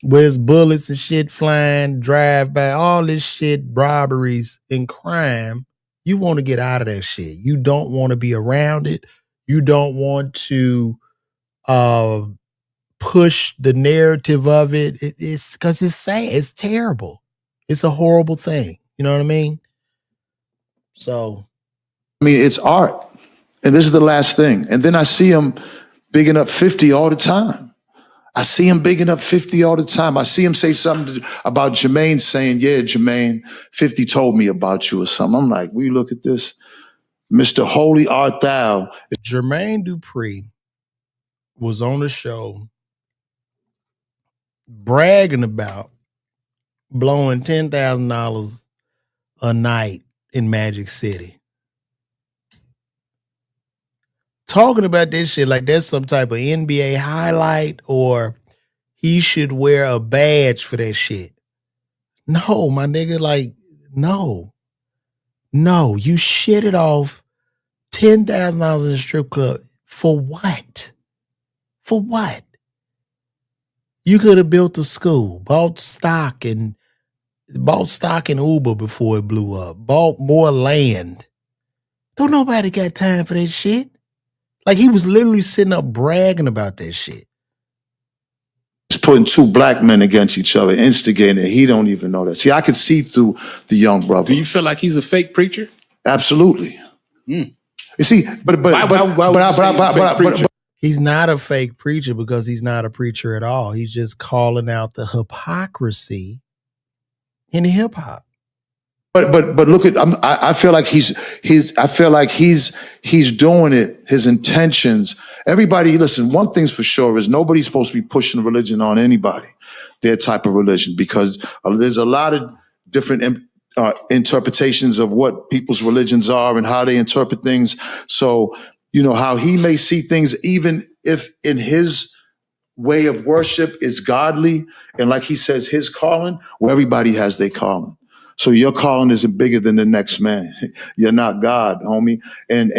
where there's bullets and shit flying, drive by, all this shit, robberies and crime, you want to get out of that shit. You don't want to be around it. You don't want to uh push the narrative of it. It's because it's sad. It's terrible. It's a horrible thing. You know what I mean? So I mean, it's art. And this is the last thing. And then I see him bigging up 50 all the time. I see him bigging up 50 all the time. I see him say something about Jermaine saying, yeah, Jermaine, 50 told me about you or something. I'm like, we look at this. Mr. Holy Art Thou. Jermaine Dupri was on the show bragging about blowing $10,000 a night in Magic City. Talking about this shit like that's some type of NBA highlight or he should wear a badge for that shit. No, my nigga, like, no, you shit it off $10,000 in a strip club. For what? For what? You could have built a school, bought stock in Uber before it blew up, bought more land. Don't nobody got time for that shit. Like he was literally sitting up bragging about that shit. He's putting two black men against each other, instigating it. He don't even know that. See, I could see through the young brother. Do you feel like he's a fake preacher? Absolutely. You see, but he's not a fake preacher because he's not a preacher at all. He's just calling out the hypocrisy in hip hop. But look at I feel like he's doing it. His intentions. Everybody, listen. One thing's for sure is nobody's supposed to be pushing religion on anybody, their type of religion, because there's a lot of different interpretations of what people's religions are and how they interpret things. So you know how he may see things, even if in his way of worship is godly, and like he says, his calling. Well, everybody has their calling. So your calling isn't bigger than the next man. You're not God, homie. And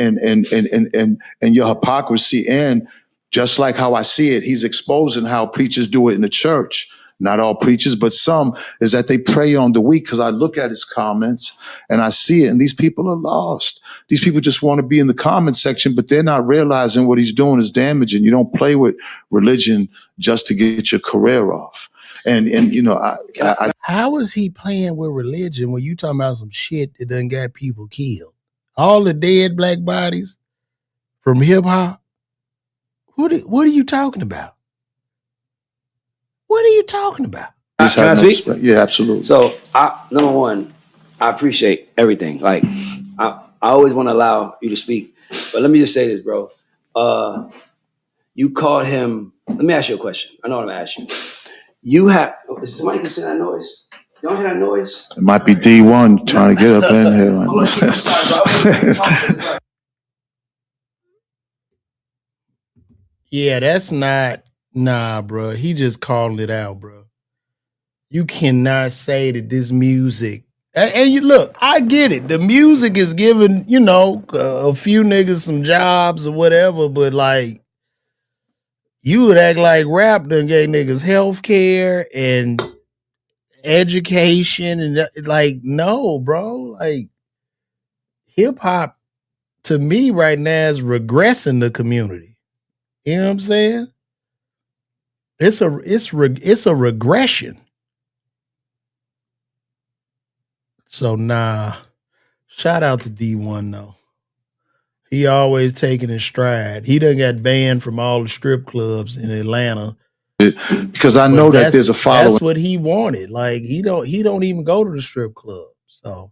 your hypocrisy, and just like how I see it, he's exposing how preachers do it in the church. Not all preachers, but some, is that they prey on the weak, because I look at his comments and I see it, and these people are lost. These people just want to be in the comment section, but they're not realizing what he's doing is damaging. You don't play with religion just to get your career off. And you know, how is he playing with religion when you talking about some shit that done got people killed? All the dead black bodies from hip hop. What are you talking about? What are you talking about? Can I speak? Yeah, absolutely. So, number one, I appreciate everything. Like, I always want to allow you to speak, but let me just say this, bro. You called him. Let me ask you a question. I know what I'm gonna ask you. You have. Is somebody can see that noise? Y'all hear that noise? It might be D1 trying to get up in here. Yeah, that's not. Nah, bro. He just called it out, bro. You cannot say that this music. And you look, I get it. The music is giving, you know, a few niggas some jobs or whatever, but like, you would act like rap done gave niggas health care and education and like, no, bro. Like, hip hop to me right now is regressing the community. You know what I'm saying? It's a regression. So nah, shout out to D1 though. He always taking his stride. He done got banned from all the strip clubs in Atlanta. Because I know that there's a following. That's what he wanted. Like he don't even go to the strip club. So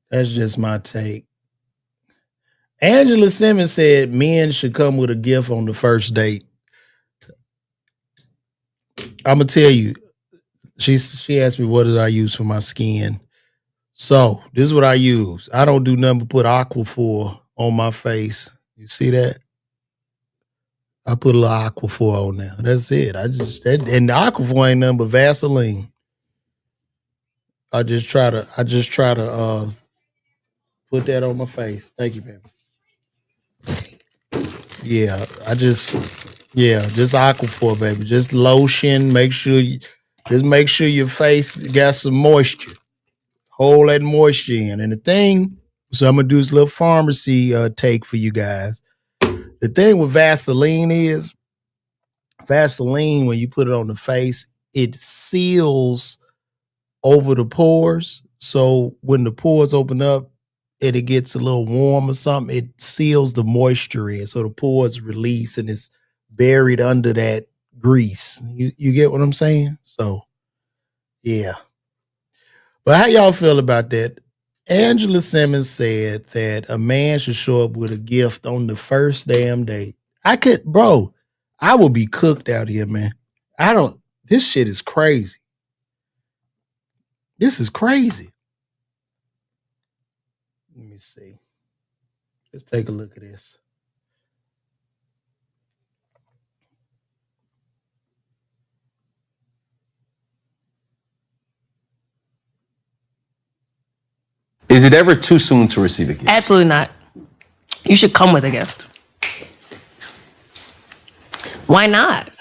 that's just my take. Angela Simmons said men should come with a gift on the first date. I'm gonna tell you. She asked me what did I use for my skin. So this is what I use. I don't do nothing but put Aquaphor on my face. You see that? I put a little Aquaphor on there. That's it. And the Aquaphor ain't nothing but Vaseline. I just try to put that on my face. Thank you, baby. Yeah, just Aquaphor, baby. Just lotion. Make sure your face got some moisture. Hold that moisture in. And the thing, so I'm gonna do this little pharmacy take for you guys. The thing with Vaseline is Vaseline, when you put it on the face, it seals over the pores. So when the pores open up and it gets a little warm or something, it seals the moisture in. So the pores release and it's buried under that grease. You get what I'm saying? So yeah. But how y'all feel about that? Angela Simmons said that a man should show up with a gift on the first damn date. I will be cooked out here, man. This shit is crazy. This is crazy. Let me see. Let's take a look at this. Is it ever too soon to receive a gift? Absolutely not. You should come with a gift. Why not?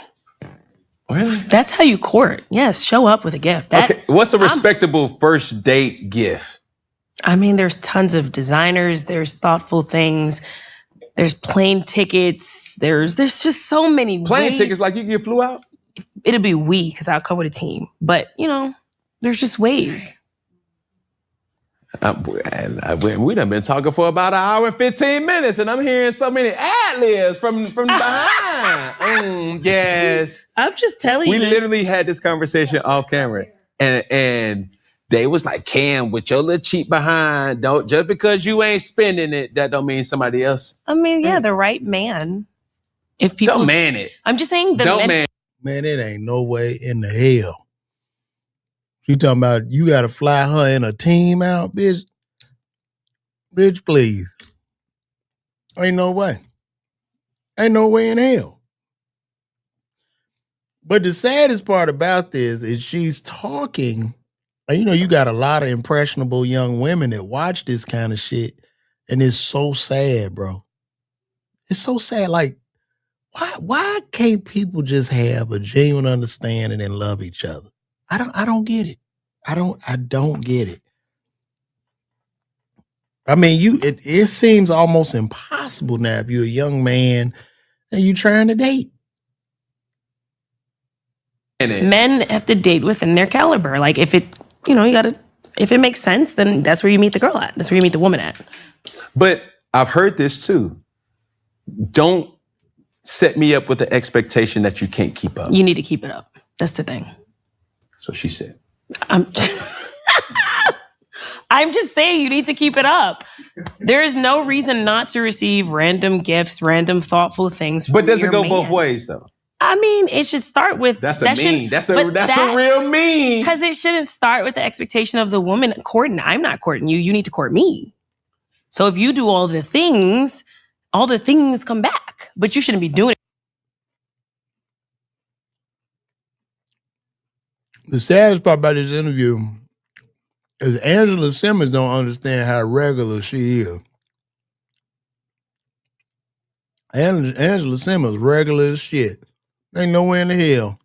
Really? That's how you court. Yes, show up with a gift. Okay, what's a respectable first date gift? I mean, there's tons of designers. There's thoughtful things. There's plane tickets. There's just so many Plane ways. tickets like you get flew out? It'll be we, because I'll come with a team. But, there's just ways. We done been talking for about an hour and 15 minutes, and I'm hearing so many ad-libs from behind. Yes. I'm just telling you. We literally had this conversation off camera, and they was like, Cam, with your little cheap behind, don't just because you ain't spending it, that don't mean somebody else. I mean, yeah, the right man. If people don't man it. I'm just saying Man, it ain't no way in the hell. She talking about you got to fly her in a team out, bitch. Bitch, please. Ain't no way. Ain't no way in hell. But the saddest part about this is she's talking. You got a lot of impressionable young women that watch this kind of shit, and it's so sad, bro. It's so sad. Like, why can't people just have a genuine understanding and love each other? I don't get it. I don't get it. I mean, it seems almost impossible now if you're a young man and you trying to date. Men have to date within their caliber. Like if it, if it makes sense, then that's where you meet the girl at. That's where you meet the woman at. But I've heard this too. Don't set me up with the expectation that you can't keep up. You need to keep it up. That's the thing. That's what she said. I'm just saying you need to keep it up. There is no reason not to receive random gifts, random thoughtful things. But does it go both ways though? I mean, it should start with That's a real mean. Because it shouldn't start with the expectation of the woman courting. I'm not courting you. You need to court me. So if you do all the things come back. But you shouldn't be doing it. The saddest part about this interview is Angela Simmons don't understand how regular she is. Angela Simmons regular as shit. Ain't no way in the hell.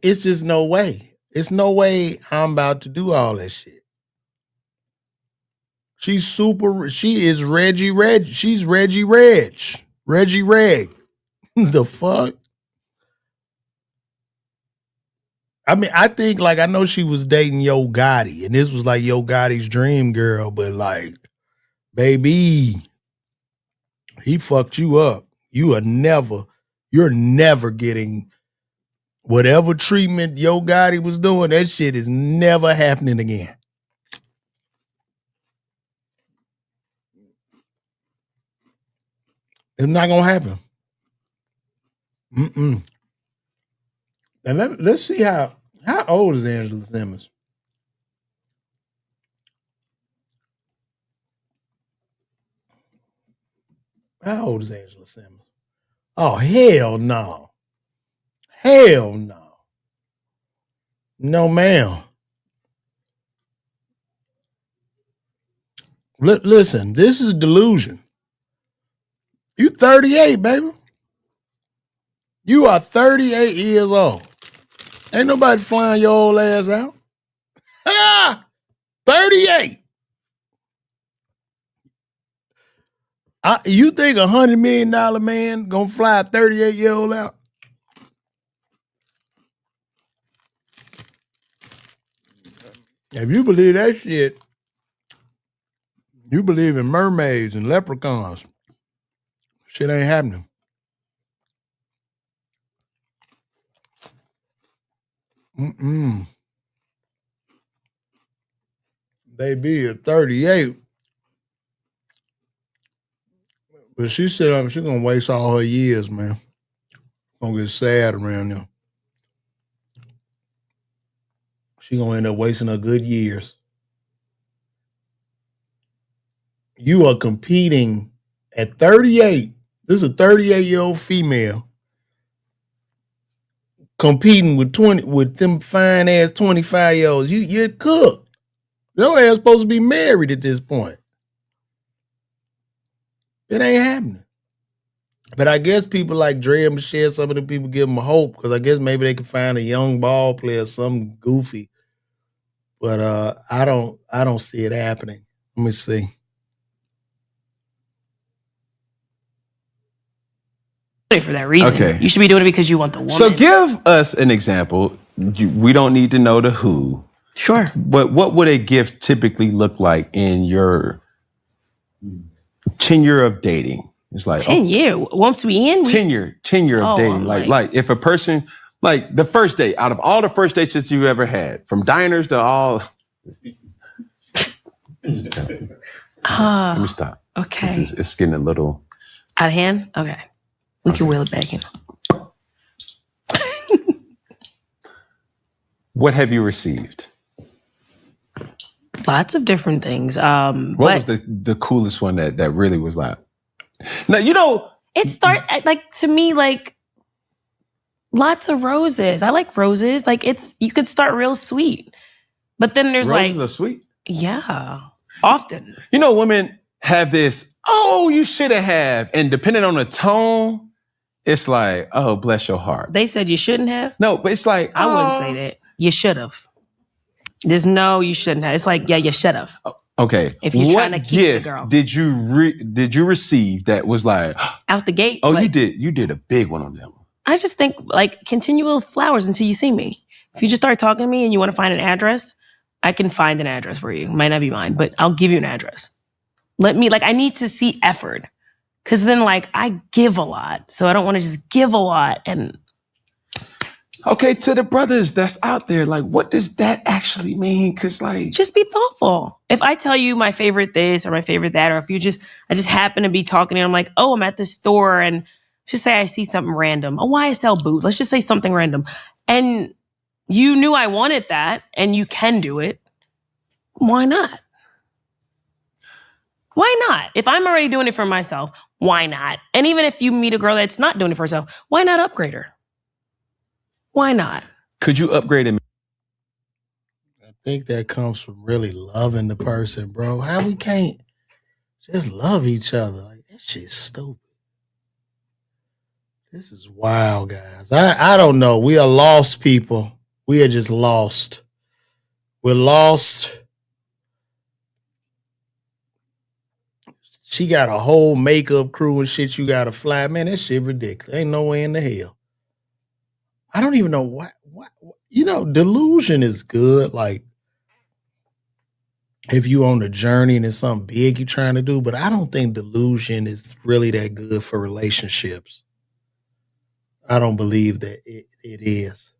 It's just no way. It's no way I'm about to do all that shit. She is Reggie Reg. She's Reggie Reg. Reggie Reg. The fuck? I mean, I think I know she was dating Yo Gotti, and this was like Yo Gotti's dream girl, but baby, he fucked you up. You're never getting whatever treatment Yo Gotti was doing. That shit is never happening again. It's not gonna happen. And let's see how old is Angela Simmons? How old is Angela Simmons? Oh, hell no. Hell no. No, ma'am. Listen, this is delusion. You 38, baby. You are 38 years old. Ain't nobody flying your old ass out. Ah! 38. You think $100 million man gonna fly a 38-year-old out? If you believe that shit, you believe in mermaids and leprechauns. Shit ain't happening. Mm-mm. They be at 38. But she said she's gonna waste all her years, man. Gonna get sad around there. She gonna end up wasting her good years. You are competing at 38. This is a 38-year-old female competing with them fine ass 25-year-olds. You're cooked. Your ass supposed to be married at this point. It ain't happening. But I guess people like Dre and Michelle, some of the people give them a hope because I guess maybe they can find a young ball player, some goofy. But I don't see it happening. Let me see. For that reason. Okay. You should be doing it because you want the woman. So give us an example. We don't need to know the who. Sure. But what would a gift typically look like in your tenure of dating? It's like 10 year. Once we in, tenure of dating. Like if a person, like the first date, out of all the first dates that you ever had, from diners to all. Let me stop. Okay. It's getting a little out of hand. Okay. We can wheel it back in. What have you received? Lots of different things. What was the coolest one that really was like? Now, to me, like lots of roses. I like roses. Like you could start real sweet. But then there's roses are sweet? Yeah. Often. Women have this, oh, you should have. And depending on the tone, it's like, oh, bless your heart. They said you shouldn't have? No, but it's like, I wouldn't say that. You should have. There's no, you shouldn't have. It's like, yeah, you should have. Okay. If you're trying to keep the girl. Did you receive that was like out the gate? Oh, you did a big one on them. I just think like continual flowers until you see me. If you just start talking to me and you want to find an address, I can find an address for you. It might not be mine, but I'll give you an address. I need to see effort. Cause then I give a lot. So I don't want to just give a lot and. Okay, to the brothers that's out there, like, what does that actually mean? Cause just be thoughtful. If I tell you my favorite this or my favorite that, or if I just happen to be talking and I'm like, oh, I'm at this store and just say I see something random. A YSL boot. Let's just say something random. And you knew I wanted that and you can do it. Why not? Why not? If I'm already doing it for myself, why not? And even if you meet a girl that's not doing it for herself, why not upgrade her? Why not? Could you upgrade him? I think that comes from really loving the person, bro. How we can't just love each other? Like, that shit's stupid. This is wild, guys. I don't know. We are lost people. We are just lost. We're lost. She got a whole makeup crew and shit you gotta fly. Man, that shit ridiculous. Ain't no way in the hell. I don't even know what delusion is good. Like, if you on a journey and it's something big you're trying to do, but I don't think delusion is really that good for relationships. I don't believe that it is.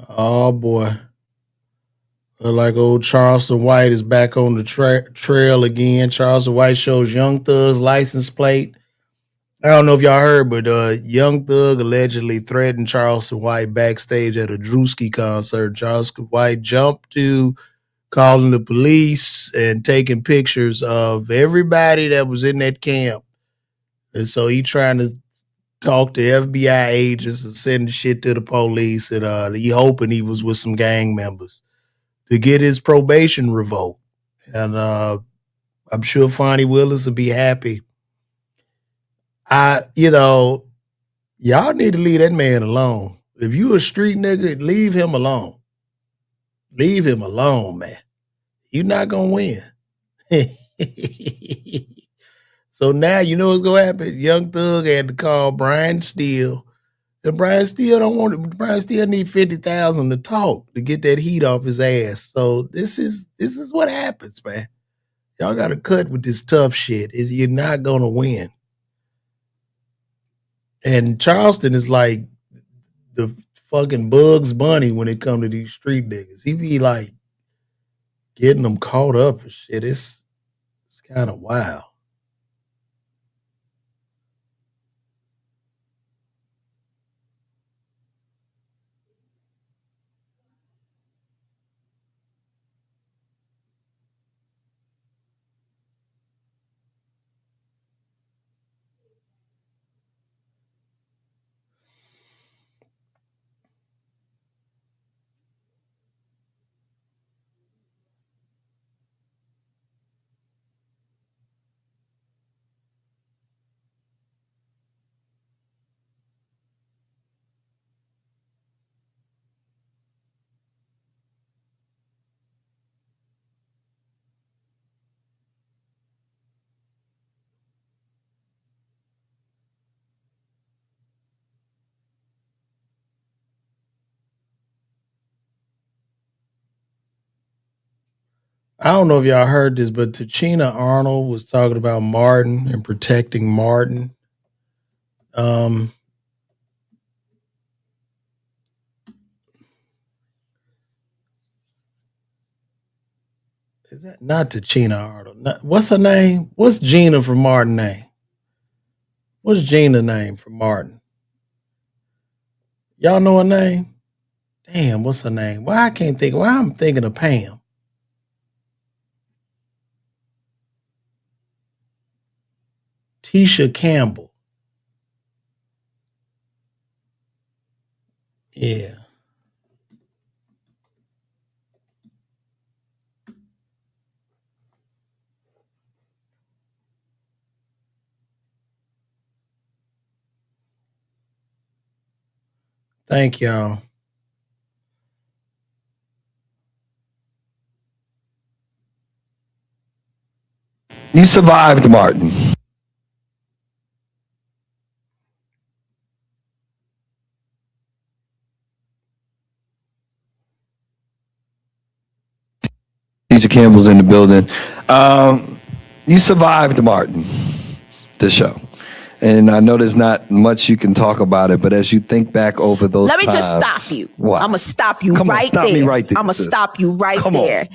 Oh boy. Look like old Charleston White is back on the trail again. Charleston White shows Young Thug's license plate. I don't know if y'all heard, but Young Thug allegedly threatened Charleston White backstage at a Drewski concert. Charleston White jumped to calling the police and taking pictures of everybody that was in that camp. And so he trying to talk to FBI agents and send the shit to the police. And he hoping he was with some gang members to get his probation revoked. And I'm sure Fonnie Willis will be happy. Y'all need to leave that man alone. If you a street nigga, leave him alone. Leave him alone, man. You're not gonna win. So now you know what's gonna happen. Young Thug had to call Brian Steele. And Brian Steele don't want it. Brian Steele need 50,000 to talk to get that heat off his ass. So this is what happens, man. Y'all gotta cut with this tough shit. You're not gonna win. And Charleston is like the fucking Bugs Bunny when it comes to these street niggas. He be like getting them caught up and shit. It's kind of wild. I don't know if y'all heard this, but Tachina Arnold was talking about Martin and protecting Martin. Is that not Tachina Arnold? What's her name? What's Gina from Martin name? What's Gina's name from Martin? Y'all know her name? Damn, what's her name? Why I can't think? Why I'm thinking of Pam? Tisha Campbell. Yeah. Thank y'all. You survived, Martin. Tisha Campbell's in the building. You survived, Martin, the show. And I know there's not much you can talk about it, but as you think back over those Let me times, just stop you. What? I'm going to stop you Come on, right stop there. me right there, I'm going to sis. stop you right Come there. on.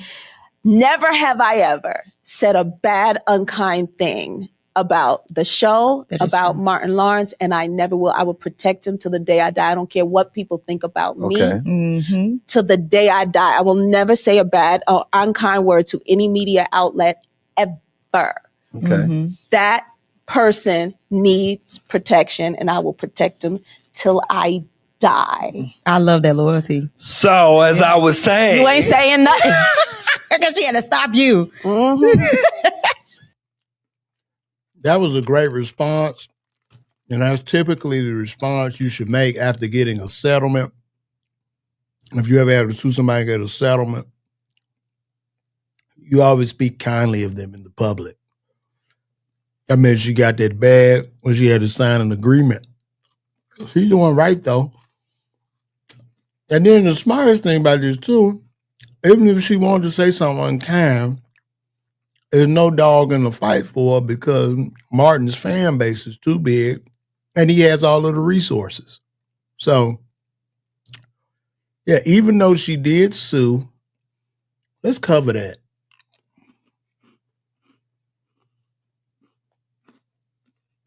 Never have I ever said a bad, unkind thing about the show, about Martin Lawrence, and I never will. I will protect him till the day I die. I don't care what people think about Okay. me. Till the day I die. I will never say a bad or unkind word to any media outlet ever. Okay. That person needs protection, and I will protect him till I die. I love that loyalty. So, as I was saying, You ain't saying nothing. Because she had to stop you. That was a great response. And that's typically the response you should make after getting a settlement. If you ever have to sue somebody get a settlement, you always speak kindly of them in the public. That meant she got that bad when she had to sign an agreement. She's doing right, though. And then the smartest thing about this, too, even if she wanted to say something unkind, there's no dog in the fight for her because Martin's fan base is too big and he has all of the resources. So Yeah, even though she did sue, let's cover that.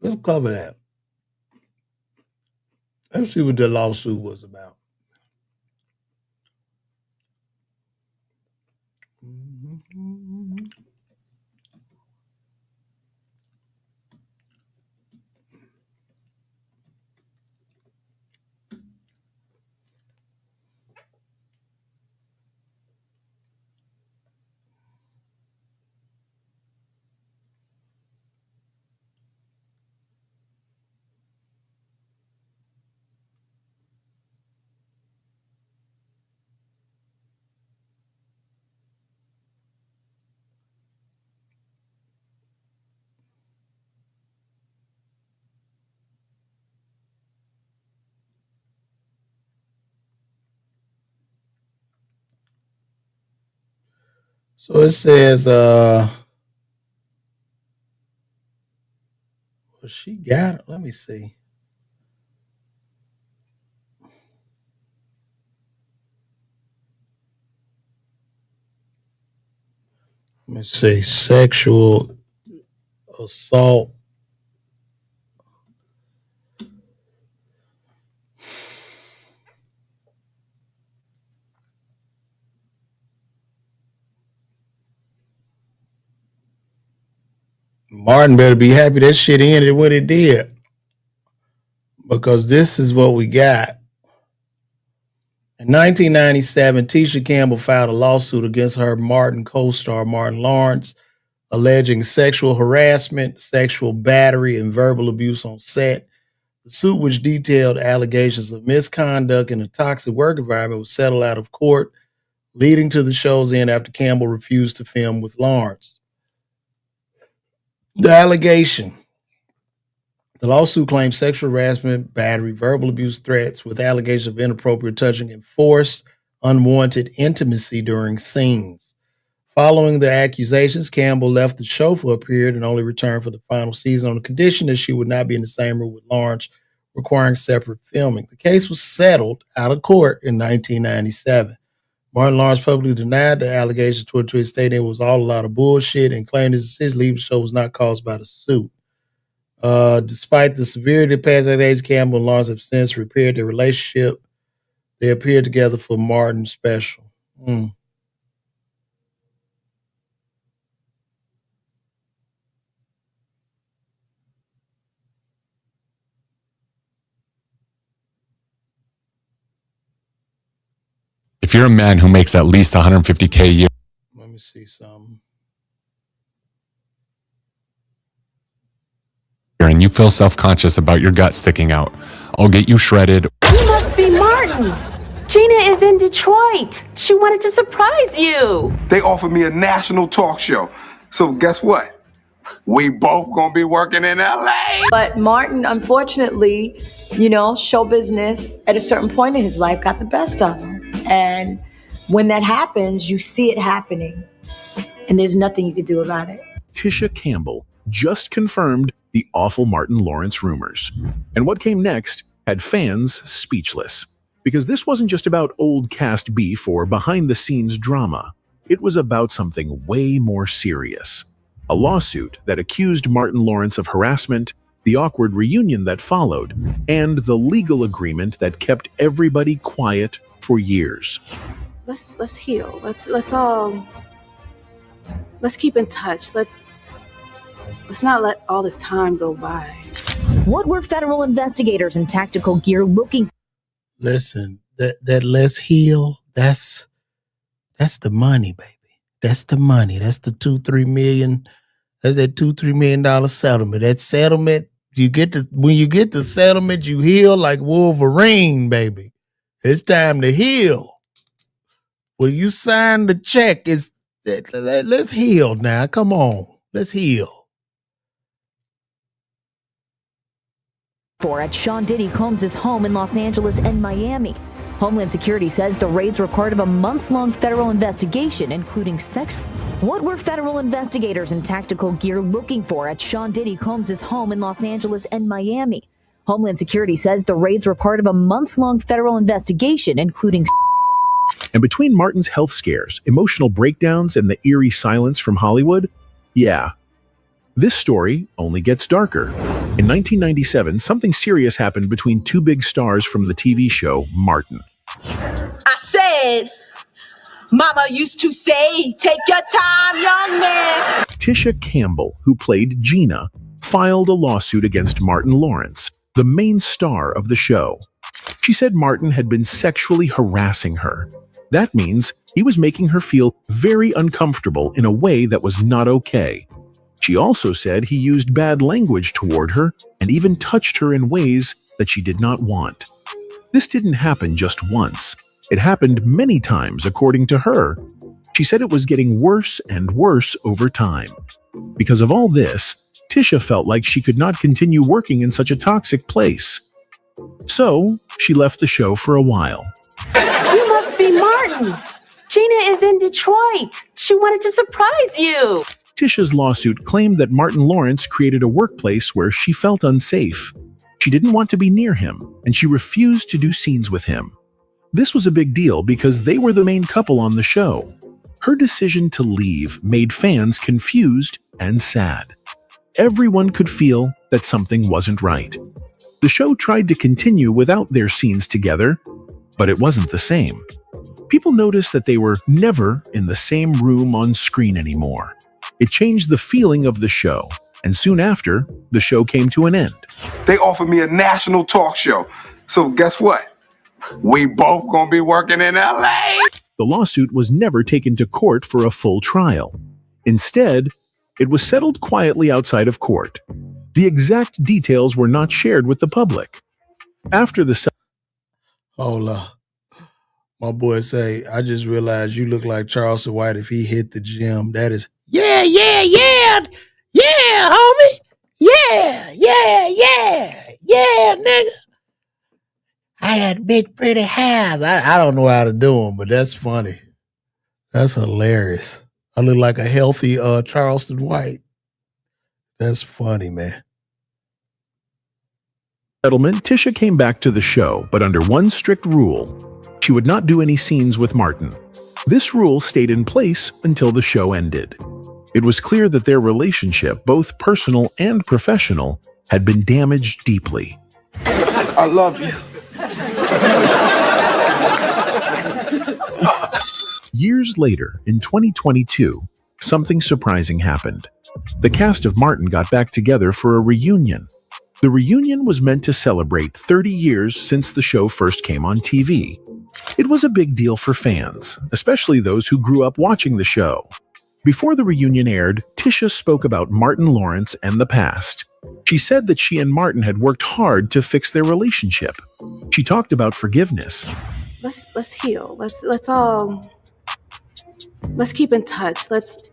Let's cover that. Let's see what the lawsuit was about. So it says, well, she got it. Let me see. Let me see. Sexual assault. Martin better be happy that shit ended when it did. Because this is what we got. In 1997, Tisha Campbell filed a lawsuit against her Martin co-star, Martin Lawrence, alleging sexual harassment, sexual battery, and verbal abuse on set. The suit, which detailed allegations of misconduct in a toxic work environment, was settled out of court, leading to the show's end after Campbell refused to film with Lawrence. The allegation. The lawsuit claims sexual harassment, battery, verbal abuse, threats with allegations of inappropriate touching and forced, unwanted intimacy during scenes. Following the accusations, Campbell left the show for a period and only returned for the final season on the condition that she would not be in the same room with Lawrence, requiring separate filming. The case was settled out of court in 1997. Martin Lawrence publicly denied the allegations toward his stating it was all a lot of bullshit and claimed his decision to leave the show was not caused by the suit. Despite the severity of past age, Campbell and Lawrence have since repaired their relationship. They appeared together for Martin's special. If you're a man who makes at least $150K a year, Let me see something. and you feel self-conscious about your gut sticking out, I'll get you shredded. You must be Martin. Gina is in Detroit. She wanted to surprise you. They offered me a national talk show. So guess what? We both gonna be working in LA. But Martin, unfortunately, show business at a certain point in his life got the best of him. And when that happens, you see it happening. And there's nothing you can do about it. Tisha Campbell just confirmed the awful Martin Lawrence rumors. And what came next had fans speechless. Because this wasn't just about old cast beef or behind-the-scenes drama. It was about something way more serious. A lawsuit that accused Martin Lawrence of harassment, the awkward reunion that followed, and the legal agreement that kept everybody quiet for years. Let's heal. Let's keep in touch. Let's not let all this time go by. What were federal investigators in tactical gear looking for? Listen, that let's heal, that's the money, baby. That's the money. That's the $2-3 million. That's that $2-3 million settlement. That settlement, when you get the settlement, you heal like Wolverine, baby. It's time to heal. When you sign the check, let's heal now. Come on, let's heal. At Sean Diddy Combs' home in Los Angeles and Miami. Homeland Security says the raids were part of a months-long federal investigation, including sex. What were federal investigators in tactical gear looking for at Sean Diddy Combs' home in Los Angeles and Miami? Homeland Security says the raids were part of a months-long federal investigation, including And between Martin's health scares, emotional breakdowns, and the eerie silence from Hollywood, yeah, this story only gets darker. In 1997, something serious happened between two big stars from the TV show Martin. I said, Mama used to say, take your time, young man. Tisha Campbell, who played Gina, filed a lawsuit against Martin Lawrence, the main star of the show. She said Martin had been sexually harassing her. That means he was making her feel very uncomfortable in a way that was not okay. She also said he used bad language toward her and even touched her in ways that she did not want. This didn't happen just once. It happened many times, according to her. She said it was getting worse and worse over time. Because of all this, Tisha felt like she could not continue working in such a toxic place. So, she left the show for a while. You must be Martin. Gina is in Detroit. She wanted to surprise you. Tisha's lawsuit claimed that Martin Lawrence created a workplace where she felt unsafe. She didn't want to be near him, and she refused to do scenes with him. This was a big deal because they were the main couple on the show. Her decision to leave made fans confused and sad. Everyone could feel that something wasn't right. The show tried to continue without their scenes together, but it wasn't the same. People noticed that they were never in the same room on screen anymore. It changed the feeling of the show, and soon after, the show came to an end. They offered me a national talk show. So guess what? We both gonna be working in LA. The lawsuit was never taken to court for a full trial. Instead, it was settled quietly outside of court. The exact details were not shared with the public. After the Hold up. My boy say, I just realized you look like Charleston White if he hit the gym. That is, yeah, homie. Yeah, nigga. I got big, pretty hands. I don't know how to do them, but that's funny. That's hilarious. I look like a healthy Charleston White. That's funny, man. settlement, Tisha came back to the show, but under one strict rule. She would not do any scenes with Martin. This rule stayed in place until the show ended. It was clear that their relationship, both personal and professional, had been damaged deeply. I love you. Years later, in 2022, something surprising happened. The cast of Martin got back together for a reunion. The reunion was meant to celebrate 30 years since the show first came on TV. It was a big deal for fans, especially those who grew up watching the show. Before the reunion aired, Tisha spoke about Martin Lawrence and the past. She said that she and Martin had worked hard to fix their relationship. She talked about forgiveness. Let's heal. Let's keep in touch. Let's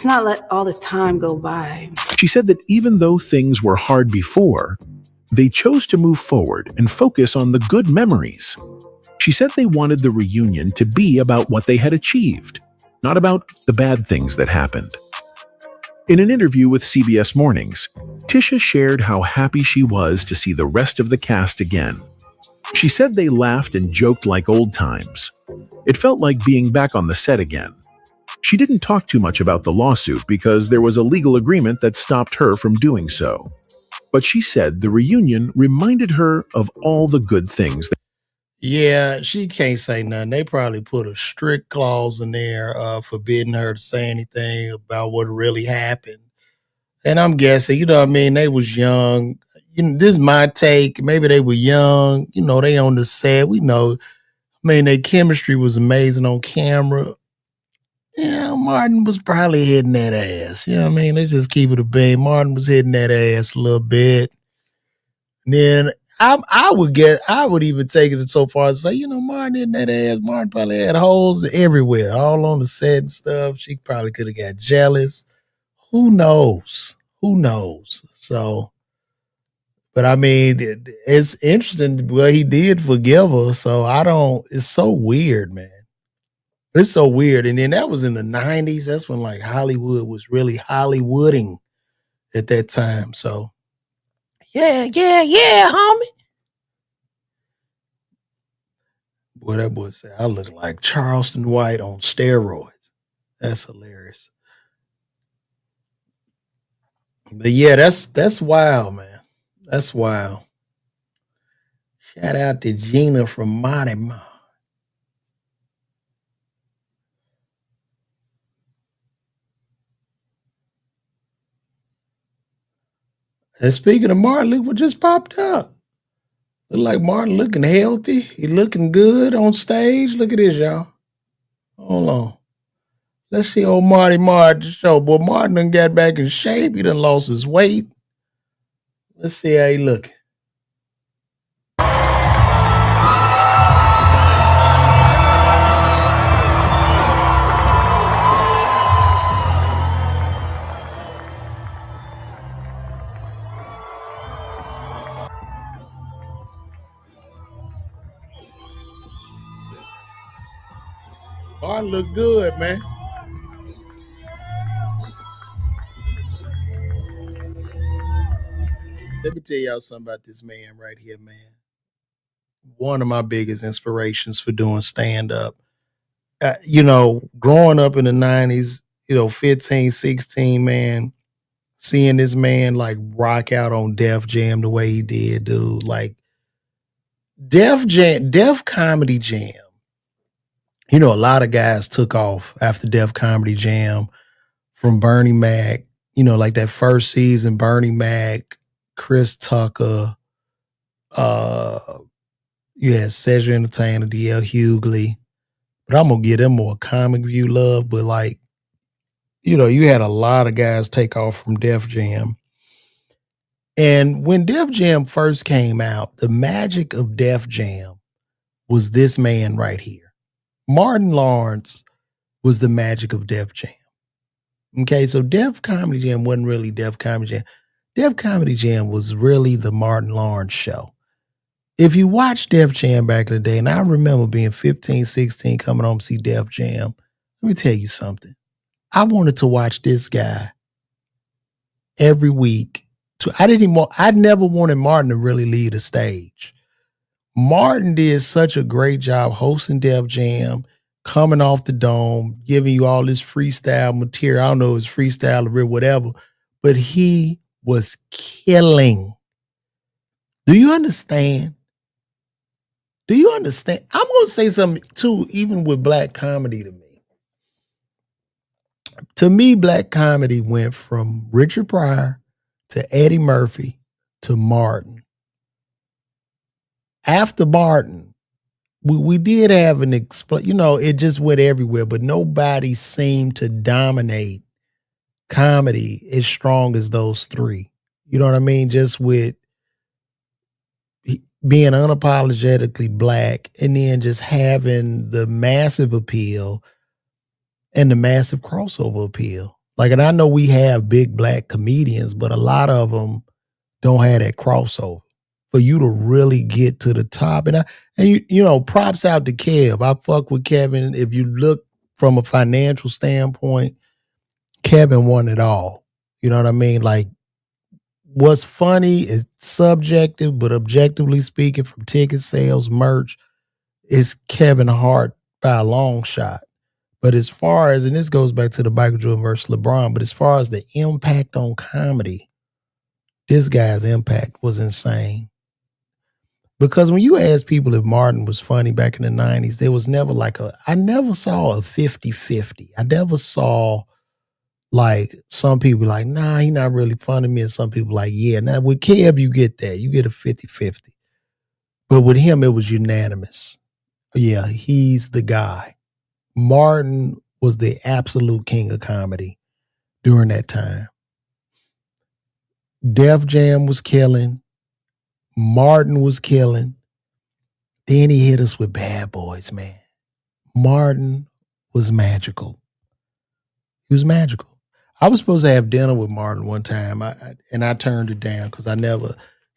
not let all this time go by. She said that even though things were hard before, they chose to move forward and focus on the good memories. She said they wanted the reunion to be about what they had achieved, not about the bad things that happened. In an interview with CBS Mornings, Tisha shared how happy she was to see the rest of the cast again. She said they laughed and joked like old times. It felt like being back on the set again. She didn't talk too much about the lawsuit because there was a legal agreement that stopped her from doing so. But she said the reunion reminded her of all the good things. Yeah, she can't say nothing. They probably put a strict clause in there forbidding her to say anything about what really happened. And I'm guessing, you know what I mean, they was young. You know, this is my take. Maybe they were young. You know, they on the set. We know. I mean, their chemistry was amazing on camera. Yeah, Martin was probably hitting that ass. You know what I mean? Let's just keep it a beam. Martin was hitting that ass a little bit. And then I would even take it so far as say, you know, Martin hitting that ass. Martin probably had holes everywhere, all on the set and stuff. She probably could have got jealous. Who knows? Who knows? So, but I mean, it's interesting. Well, he did forgive her. So it's so weird, man. It's so weird. And then that was in the 90s. That's when like Hollywood was really Hollywooding at that time. So yeah, homie. Boy, that boy said I look like Charleston White on steroids. That's hilarious. But yeah, that's wild, man. That's wild. Shout out to Gina from Mighty Ma. And speaking of Martin, look what just popped up. Look like Martin looking healthy. He looking good on stage. Look at this, y'all. Hold on. Let's see old Marty at the show. Boy, Martin done got back in shape. He done lost his weight. Let's see how he looking. Martin look good, man. Let me tell y'all something about this man right here, man. One of my biggest inspirations for doing stand-up. Growing up in the 90s, 15, 16, man, seeing this man like rock out on Def Jam the way he did, dude. Like Def Comedy Jam. A lot of guys took off after Def Comedy Jam from Bernie Mac, like that first season, Bernie Mac, Chris Tucker, you had Cedric Entertainer, D.L. Hughley. But I'm gonna give them more comic view love. But like, you had a lot of guys take off from Def Jam. And when Def Jam first came out, the magic of Def Jam was this man right here. Martin Lawrence was the magic of Def Jam. Okay, so Def Comedy Jam wasn't really Def Comedy Jam. Def Comedy Jam was really the Martin Lawrence show. If you watch Def Jam back in the day, and I remember being 15, 16, coming home to see Def Jam, let me tell you something. I wanted to watch this guy every week. I never wanted Martin to really lead a stage. Martin did such a great job hosting Def Jam, coming off the dome, giving you all this freestyle material. I don't know if it's freestyle or whatever, but he was killing. Do you understand? Do you understand? I'm going to say something too, even with black comedy to me. To me, black comedy went from Richard Pryor to Eddie Murphy to Martin. After Martin, we did have it just went everywhere, but nobody seemed to dominate comedy as strong as those three. You know what I mean? Just with being unapologetically black and then just having the massive appeal and the massive crossover appeal. Like, and I know we have big black comedians, but a lot of them don't have that crossover for you to really get to the top. And props out to Kev. I fuck with Kevin. If you look from a financial standpoint, Kevin won it all. You know what I mean? Like, what's funny is subjective, but objectively speaking, from ticket sales, merch, is Kevin Hart by a long shot. But as far as, and this goes back to the Michael Jordan versus LeBron, but as far as the impact on comedy, this guy's impact was insane. Because when you ask people if Martin was funny back in the 90s, there was never I never saw a 50-50. I never saw like some people like, nah, he not really funny to me. And some people like, yeah. Now with Kev, you get that. You get a 50-50. But with him, it was unanimous. Yeah, he's the guy. Martin was the absolute king of comedy during that time. Def Jam was killing. Martin was killing. Then he hit us with Bad Boys, man. Martin was magical. He was magical. I was supposed to have dinner with Martin one time, and I turned it down because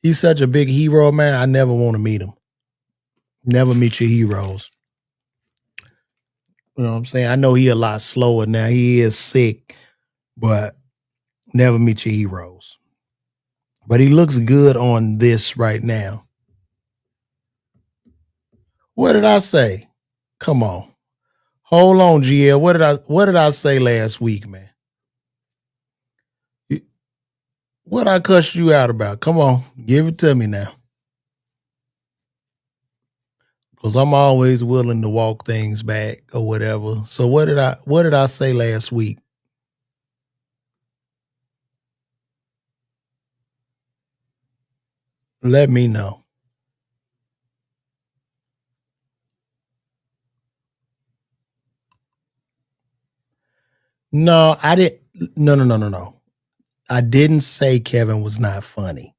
he's such a big hero, man. I never want to meet him. Never meet your heroes. You know what I'm saying? I know he a lot slower now. He is sick, but never meet your heroes. But he looks good on this right now. What did I say? Come on. Hold on, GL. What did I say last week, man? What I cussed you out about? Come on, give it to me now. Because I'm always willing to walk things back or whatever. So what did I say last week? Let me know. No, I didn't. No. I didn't say Kevin was not funny.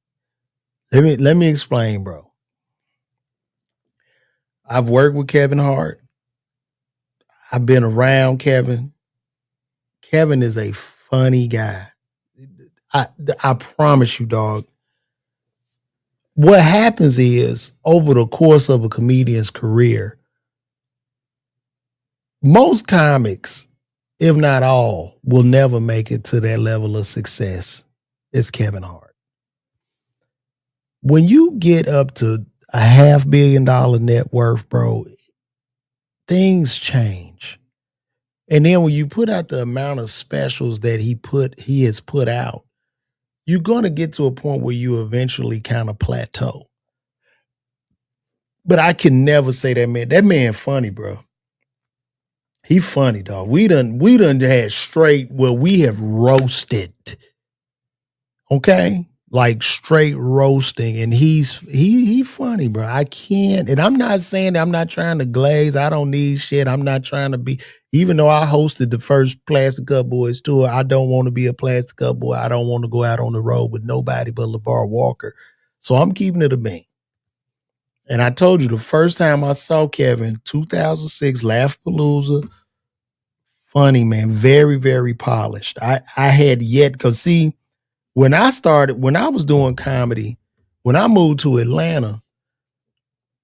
Let me explain, bro. I've worked with Kevin Hart. I've been around Kevin. Kevin is a funny guy. I promise you, dog. What happens is over the course of a comedian's career, most comics, if not all, will never make it to that level of success. It's Kevin Hart. When you get up to a $500 million net worth, bro, things change. And then when you put out the amount of specials that he has put out, you're going to get to a point where you eventually kind of plateau. But I can never say that man funny, bro. He funny, dog. We done had straight where we have roasted. Okay? Like straight roasting. And he funny, bro. I can't, and I'm not saying that I'm not trying to glaze. I don't need shit. I'm not trying to be, even though I hosted the first Plastic Cup Boys tour, I don't want to be a Plastic Cup Boy. I don't want to go out on the road with nobody but LeVar Walker. So I'm keeping it a bean. And I told you the first time I saw Kevin, 2006, Laughpalooza, funny, man. Very, very polished. I had yet, because see, when I was doing comedy, when I moved to Atlanta,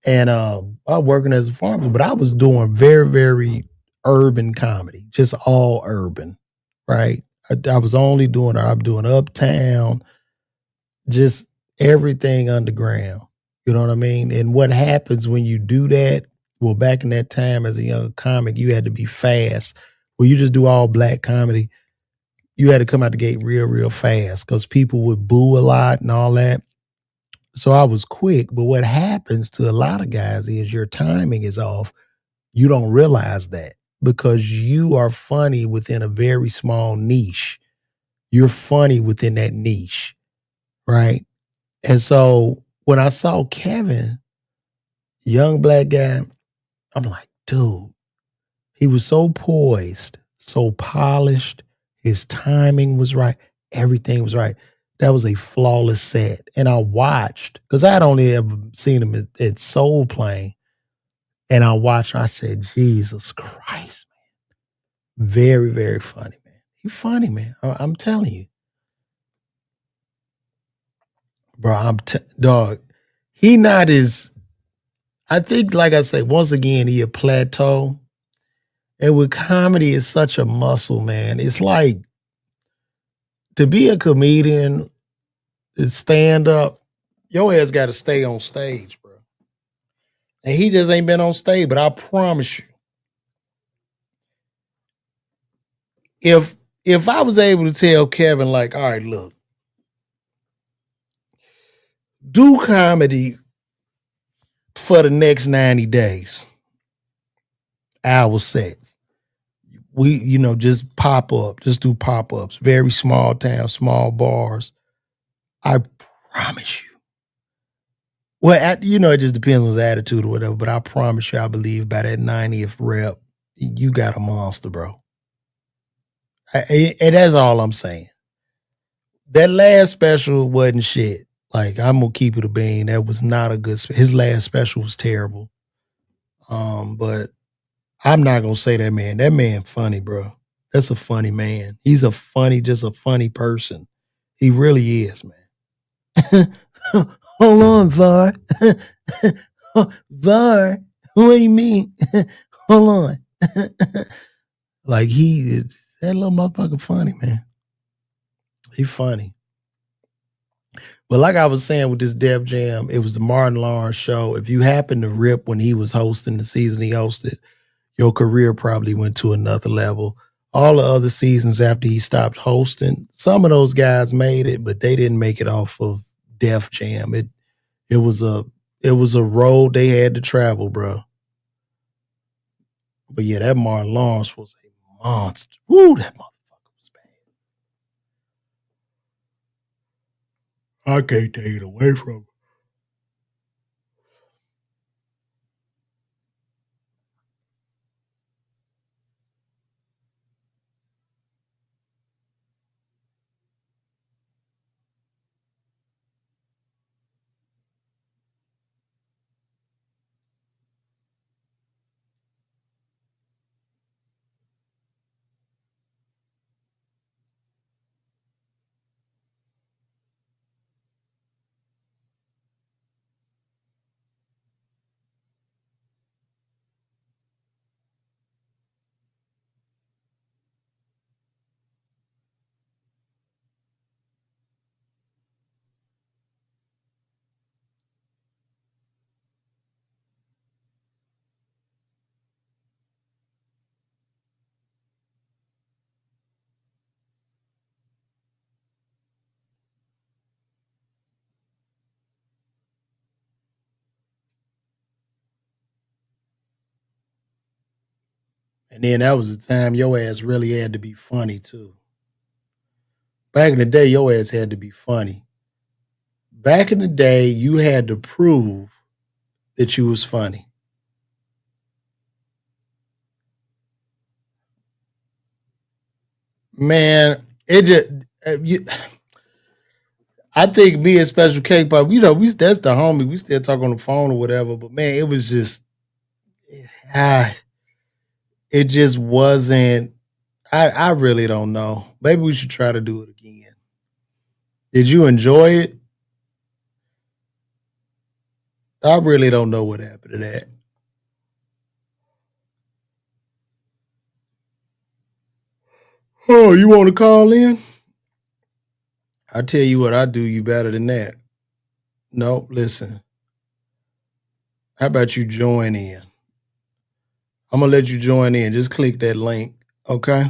and I was working as a farmer, but I was doing very, very urban comedy, just all urban, right? I was only doing Uptown, just everything underground. You know what I mean? And what happens when you do that? Well, back in that time as a young comic, you had to be fast. Well, you just do all black comedy. You had to come out the gate real, real fast because people would boo a lot and all that. So I was quick. But what happens to a lot of guys is your timing is off. You don't realize that because you are funny within a very small niche. You're funny within that niche, right? And so when I saw Kevin, young black guy, I'm like, dude, he was so poised, so polished. His timing was right. Everything was right. That was a flawless set. And I watched, because I had only ever seen him at Soul Plane. And I watched, I said, Jesus Christ, man. Very, very funny, man. He's funny, man. I'm telling you. Bro, dog, he not as, I think, like I say, once again, he a plateau. And with comedy, it's such a muscle, man. It's like, to be a comedian, to stand up, your ass got to stay on stage, bro. And he just ain't been on stage, but I promise you, if I was able to tell Kevin, like, all right, look, do comedy for the next 90 days, hour sets. We, just pop up, just do pop-ups, very small town, small bars. I promise you. Well, it just depends on his attitude or whatever, but I promise you, I believe by that 90th rep, you got a monster, bro. And that's all I'm saying. That last special wasn't shit. Like, I'm gonna keep it a bean. That was not a good. His last special was terrible. But I'm not gonna say that man. That man funny, bro. That's a funny man. He's just a funny person. He really is, man. Hold on, Var. Var, what do you mean? Hold on. Like that little motherfucker funny, man. He funny. But like I was saying with this Def Jam, it was the Martin Lawrence show. If you happened to rip when he was hosting the season he hosted, your career probably went to another level. All the other seasons after he stopped hosting, some of those guys made it, but they didn't make it off of Def Jam. It was a road they had to travel, bro. But yeah, that Martin Lawrence was a monster. Woo, that motherfucker was bad. I can't take it away from him. And then that was the time your ass really had to be funny too. Back in the day, your ass had to be funny. Back in the day, you had to prove that you was funny. Man, it just I think me and Special K Pop, that's the homie. We still talk on the phone or whatever. But man, it was just it just wasn't. I really don't know. Maybe we should try to do it again. Did you enjoy it? I really don't know what happened to that. Oh, you want to call in? I tell you what, I do you better than that. No, listen. How about you join in? I'm gonna let you join in. Just click that link, okay?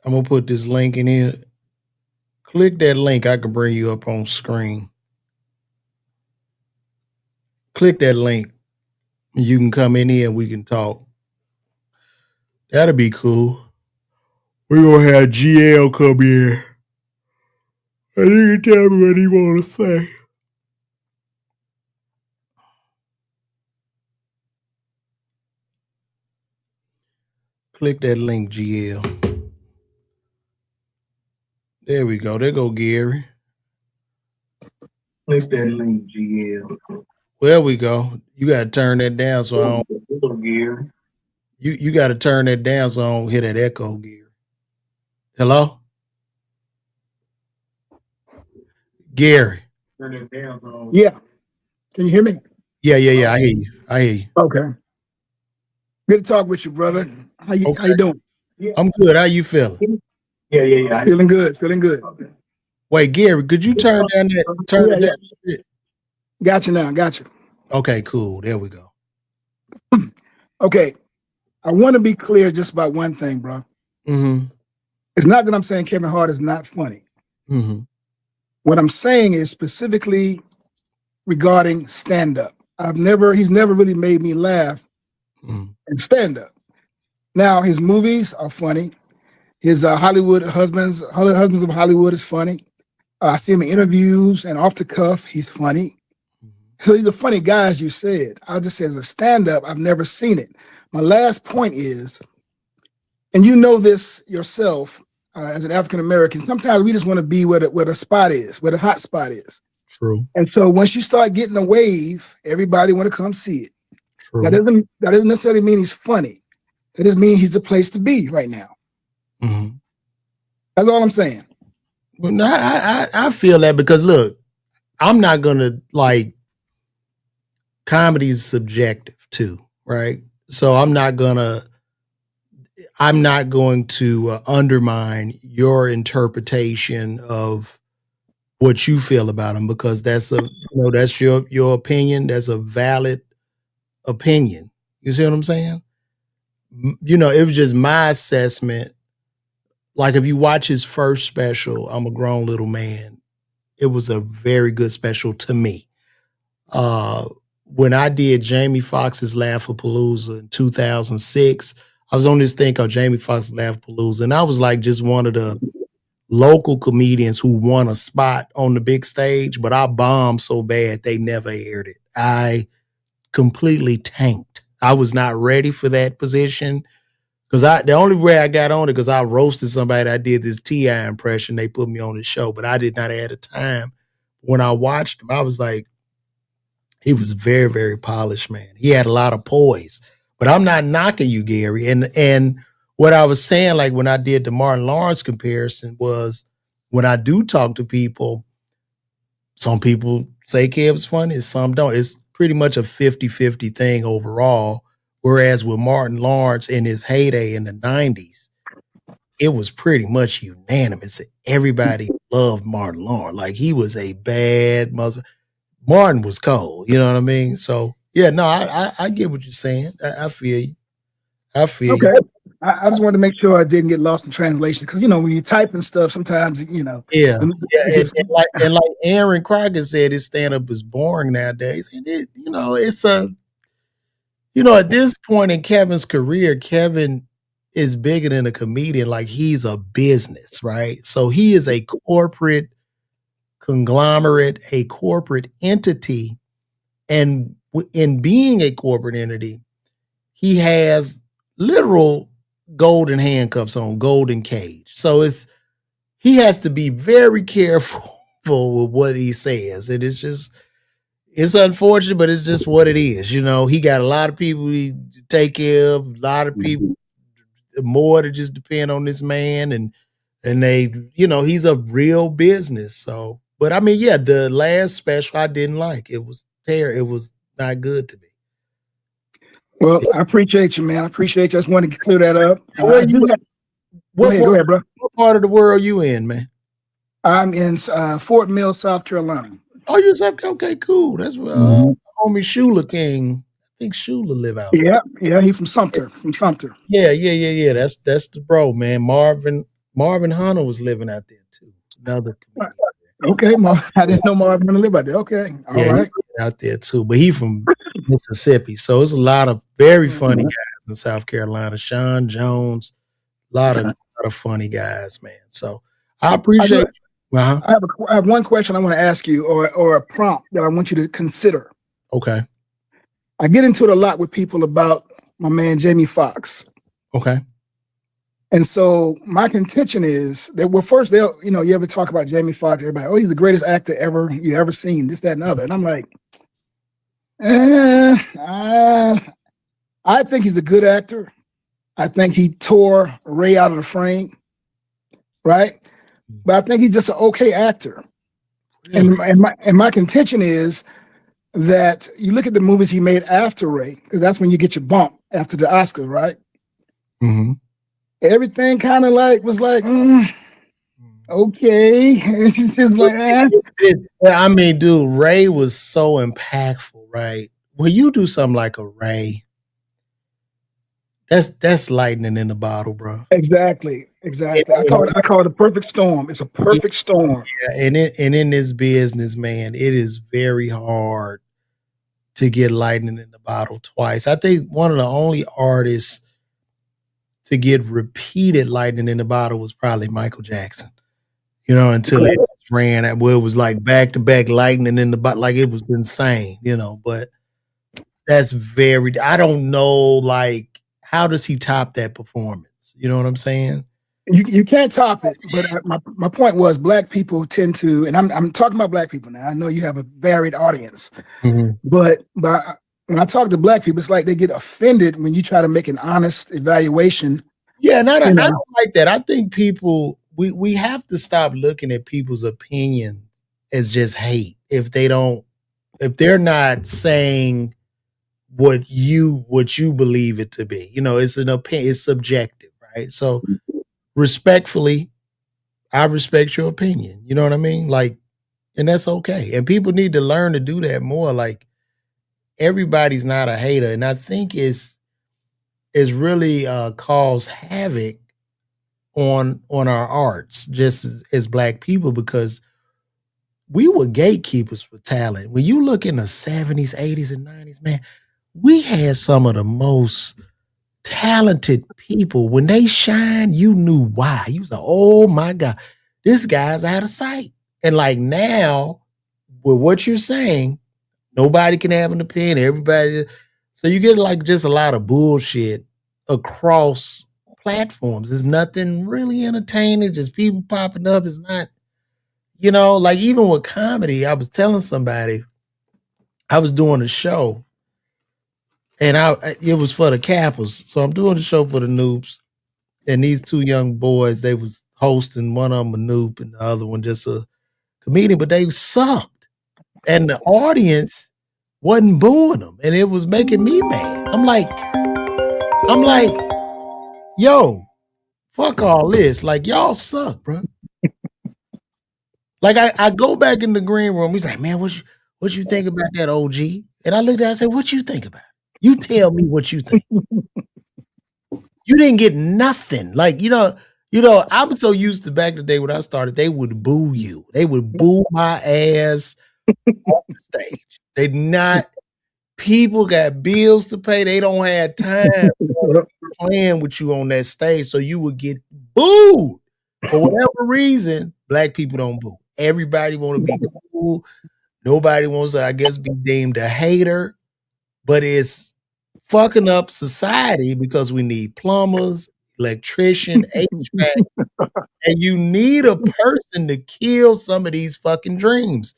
I'm gonna put this link in here. Click that link. I can bring you up on screen. Click that link. You can come in here and we can talk. That'll be cool. We're gonna have GL come in. And he can tell me what he wanna say. Click that link, GL. There we go. There go Gary. Click that link, GL. There we go. You gotta turn that down so I don't. Gary. You gotta turn that down so I don't hear that echo, Gary. Hello? Gary. Turn it down so. Yeah. Can you hear me? Yeah. I hear you. Okay. Good to talk with you, brother. How you doing? I'm good. How you feeling? Yeah. Feeling good. Wait, Gary, could you turn down that? Turn it down a bit? Got you now. Okay, cool. There we go. Okay. I want to be clear just about one thing, bro. Mm-hmm. It's not that I'm saying Kevin Hart is not funny. Mm-hmm. What I'm saying is specifically regarding stand-up. He's never really made me laugh in stand-up. Now, his movies are funny. His Husbands of Hollywood is funny. I see him in interviews and off the cuff, he's funny. So he's a funny guy, as you said. I'll just say as a stand-up, I've never seen it. My last point is, and you know this yourself as an African-American, sometimes we just want to be where the spot is, where the hot spot is. True. And so once you start getting a wave, everybody want to come see it. True. That doesn't necessarily mean he's funny. That just means he's the place to be right now. Mm-hmm. That's all I'm saying. Well, no, I feel that because look, I'm not gonna comedy's subjective too, right? So I'm not going to undermine your interpretation of what you feel about him, because that's that's your opinion. That's a valid opinion. You see what I'm saying? It was just my assessment. Like, if you watch his first special, I'm a Grown Little Man, it was a very good special to me. When I did Jamie Foxx's Laugh-A-Palooza in 2006, I was on this thing called Jamie Foxx's Laugh-A-Palooza, and I was like just one of the local comedians who won a spot on the big stage, but I bombed so bad they never aired it. I completely tanked. I was not ready for that position, because the only way I got on it because I roasted somebody. I did this T.I. impression. They put me on the show, but I did not have the time. When I watched him, I was like, he was very, very polished, man. He had a lot of poise. But I'm not knocking you, Gary. And what I was saying, like when I did the Martin Lawrence comparison, was when I do talk to people, some people say Kev's funny, some don't. It's pretty much a 50-50 thing overall. Whereas with Martin Lawrence in his heyday in the 90s, it was pretty much unanimous. Everybody loved Martin Lawrence. Like, he was a bad mother. Martin was cold. You know what I mean? So, yeah, no, I get what you're saying. I feel you. I feel Okay. you. I just wanted to make sure I didn't get lost in translation, because when you type and stuff, sometimes Yeah. it gets- And like Aaron Crockett said, his stand-up is boring nowadays. And it's at this point in Kevin's career, Kevin is bigger than a comedian. Like, he's a business, right? So he is a corporate conglomerate, a corporate entity. And in being a corporate entity, he has literal golden handcuffs on, golden cage. So he has to be very careful with what he says. And it's unfortunate, but it's just what it is. He got a lot of people he take care of, a lot of people more to just depend on this man. And they, he's a real business. So, but I mean, yeah, the last special I didn't like. It was terrible. It was not good to me. Well, I appreciate you, man. I appreciate you. I just wanted to clear that up. Go ahead, bro. What part of the world you in, man? I'm in Fort Mill, South Carolina. Oh, you're South Carolina? Okay, cool. That's where homie Shula King. I think Shula live out there. Yeah, he's from Sumter. Yeah. That's the bro, man. Marvin Hunter was living out there too. Another comedian. Okay, I didn't know Marvin lived out there. Okay, all right. He out there too, but he from Mississippi. So it's a lot of very funny guys in South Carolina. Sean Jones, a lot of funny guys, man. So I appreciate. I have one question I want to ask you, or a prompt that I want you to consider. Okay. I get into it a lot with people about my man Jamie Foxx. Okay. And so my contention is that, well, first you ever talk about Jamie Foxx, everybody, oh, he's the greatest actor you ever seen, this, that, and other. And I'm like, I think he's a good actor. I think he tore Ray out of the frame, right? But I think he's just an okay actor. And my contention is that you look at the movies he made after Ray, because that's when you get your bump after the Oscar, right? Mm-hmm. Everything kind of was like, okay. It's just like, I mean, dude, Ray was so impactful, right? When you do something like a Ray, that's lightning in the bottle, bro. Exactly. I call it a perfect storm. It's a perfect storm. Yeah, and in this business, man, it is very hard to get lightning in the bottle twice. I think one of the only artists to get repeated lightning in the bottle was probably Michael Jackson. Until it ran at where it was like back-to-back lightning in the bottle, like it was insane, but that's I don't know, like, how does he top that performance? You know what I'm saying? You can't top it, but my point was black people tend to, and I'm talking about black people now. I know you have a varied audience, but when I talk to black people, it's like they get offended when you try to make an honest evaluation. Yeah, and I don't like that. I think people, we have to stop looking at people's opinions as just hate. If they're not saying what you believe it to be. You know, it's an opinion, it's subjective, right? So respectfully, I respect your opinion. You know what I mean? Like, and that's okay. And people need to learn to do that more. Like, everybody's not a hater, and I think it's really caused havoc on our arts, just as black people, because we were gatekeepers for talent. When you look in the 70s, 80s, and 90s, man, we had some of the most talented people. When they shine, you knew why. You was like, oh my God, this guy's out of sight. And like now, with what you're saying, nobody can have an opinion. Everybody, so you get like just a lot of bullshit across platforms. There's nothing really entertaining, just people popping up. It's not, you know, like even with comedy, I was telling somebody, I was doing a show and it was for the Cappers. So I'm doing the show for the noobs. And these two young boys, they was hosting, one of them a noob and the other one just a comedian, but they sucked. And the audience wasn't booing them. And it was making me mad. I'm like, yo, fuck all this. Like, y'all suck, bro. Like I go back in the green room. He's like, man, what you think about that, OG? And I looked at it, I said, what you think about it? You tell me what you think. You didn't get nothing. Like, you know, I'm so used to back in the day when I started, they would boo you. They would boo my ass off the stage. They not, people got bills to pay. They don't have time playing with you on that stage. So you would get booed. For whatever reason, black people don't boo. Everybody want to be cool. Nobody wants to, I guess, be deemed a hater. But it's fucking up society because we need plumbers, electrician, HVAC, and you need a person to kill some of these fucking dreams.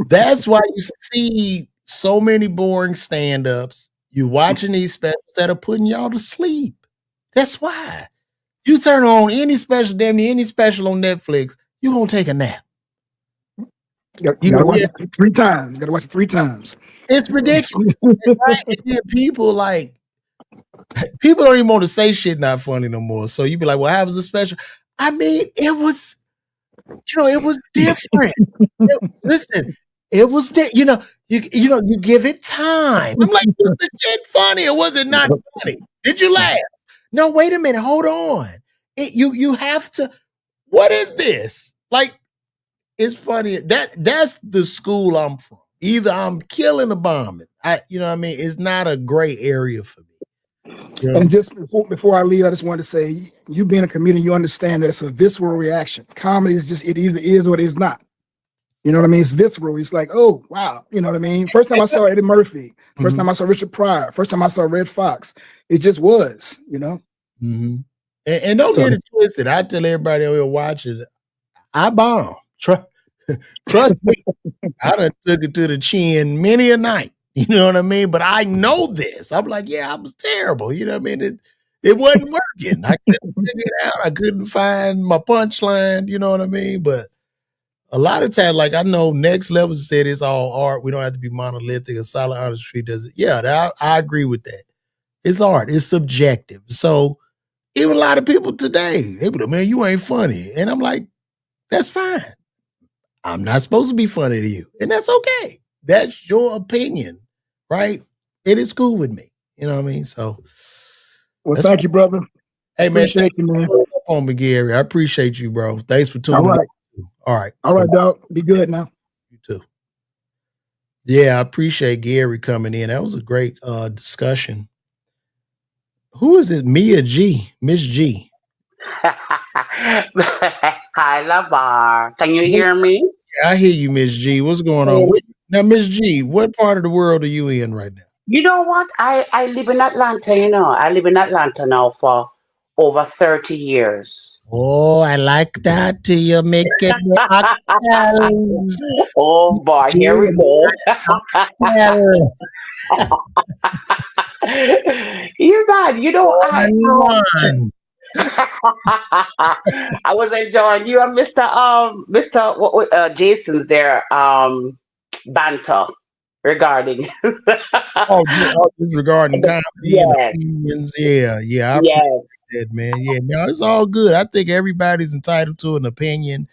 That's why you see so many boring stand-ups. You watching these specials that are putting y'all to sleep. That's why. You turn on any special, damn near any special on Netflix, you're gonna take a nap. You gotta watch it 3 times. You gotta watch it 3 times. It's ridiculous. Right? And then people don't even want to say shit not funny no more. So you be like, well, how was the special? I mean, it was, it was different. Listen, it was you give it time. I'm like, was the shit funny or was it not funny? Did you laugh? No, wait a minute, hold on. You have to, what is this? Like, it's funny. That's the school I'm from. Either I'm killing or bombing. You know what I mean? It's not a gray area for me. You know? And just before I leave, I just wanted to say, you being a comedian, you understand that it's a visceral reaction. Comedy is just, it either is or it is not. You know what I mean? It's visceral. It's like, oh, wow. You know what I mean? First time I saw Eddie Murphy, first time I saw Richard Pryor, first time I saw Red Fox, it just was, you know? Mm-hmm. And don't get it twisted. I tell everybody over here watching, I bomb. Trust me. I done took it to the chin many a night. You know what I mean? But I know this. I'm like, yeah, I was terrible. You know what I mean? It wasn't working. I couldn't figure it out. I couldn't find my punchline. You know what I mean? But a lot of times, like I know Next Level said it's all art. We don't have to be monolithic. A solid artistry does it. Yeah, I agree with that. It's art. It's subjective. So even a lot of people today, they be like, man, you ain't funny. And I'm like, that's fine. I'm not supposed to be funny to you. And that's okay. That's your opinion, right? It is cool with me. You know what I mean? So. Well, thank you, brother. Hey, man. Appreciate you, man. On me, Gary. I appreciate you, bro. Thanks for tuning in. All right. All right, dog. Be good now. You too. Yeah, I appreciate Gary coming in. That was a great discussion. Who is it? Mia G. Miss G. Hi, Lavar. Can you hear me? Yeah, I hear you, Miss G. What's going on? Now, Miss G, what part of the world are you in right now? You know what? I live in Atlanta, you know. I live in Atlanta now for over 30 years. Oh, I like that. You're making oxtails. Oh, boy, here we go. You're bad. You know, I was enjoying you and Mr. Jason's there, banter. regarding. Just regarding comedy and Yes. opinions. Yeah, I appreciate Yes. that, man. Yeah, no, it's all good. I think everybody's entitled to an opinion,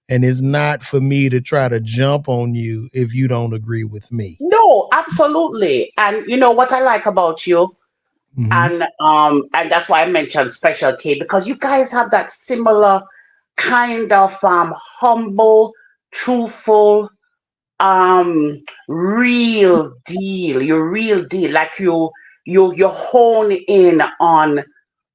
and it's not for me to try to jump on you if you don't agree with me. No, absolutely. And you know what I like about you, Hmm. and that's why I mentioned Special K, because you guys have that similar kind of humble, truthful, real deal. You're real deal. Like you hone in on,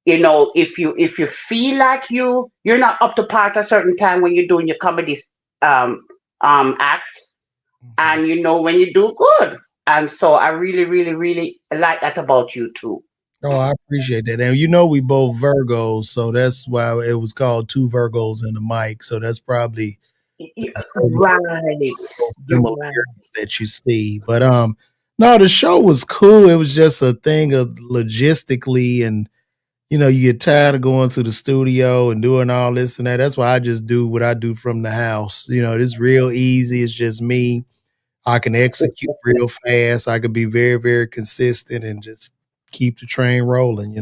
if you feel like you're not up to part a certain time when you're doing your comedy um acts, and when you do good. And so I really, really, really like that about you too. Oh, I appreciate that. And we both Virgos, so that's why it was called Two Virgos in the Mic. So that's probably Right. You're right. similarities that you see. But no, the show was cool. It was just a thing of logistically, and you get tired of going to the studio and doing all this and that. That's why I just do what I do from the house. It's real easy. It's just me. I can execute real fast. I can be very, very consistent and just keep the train rolling.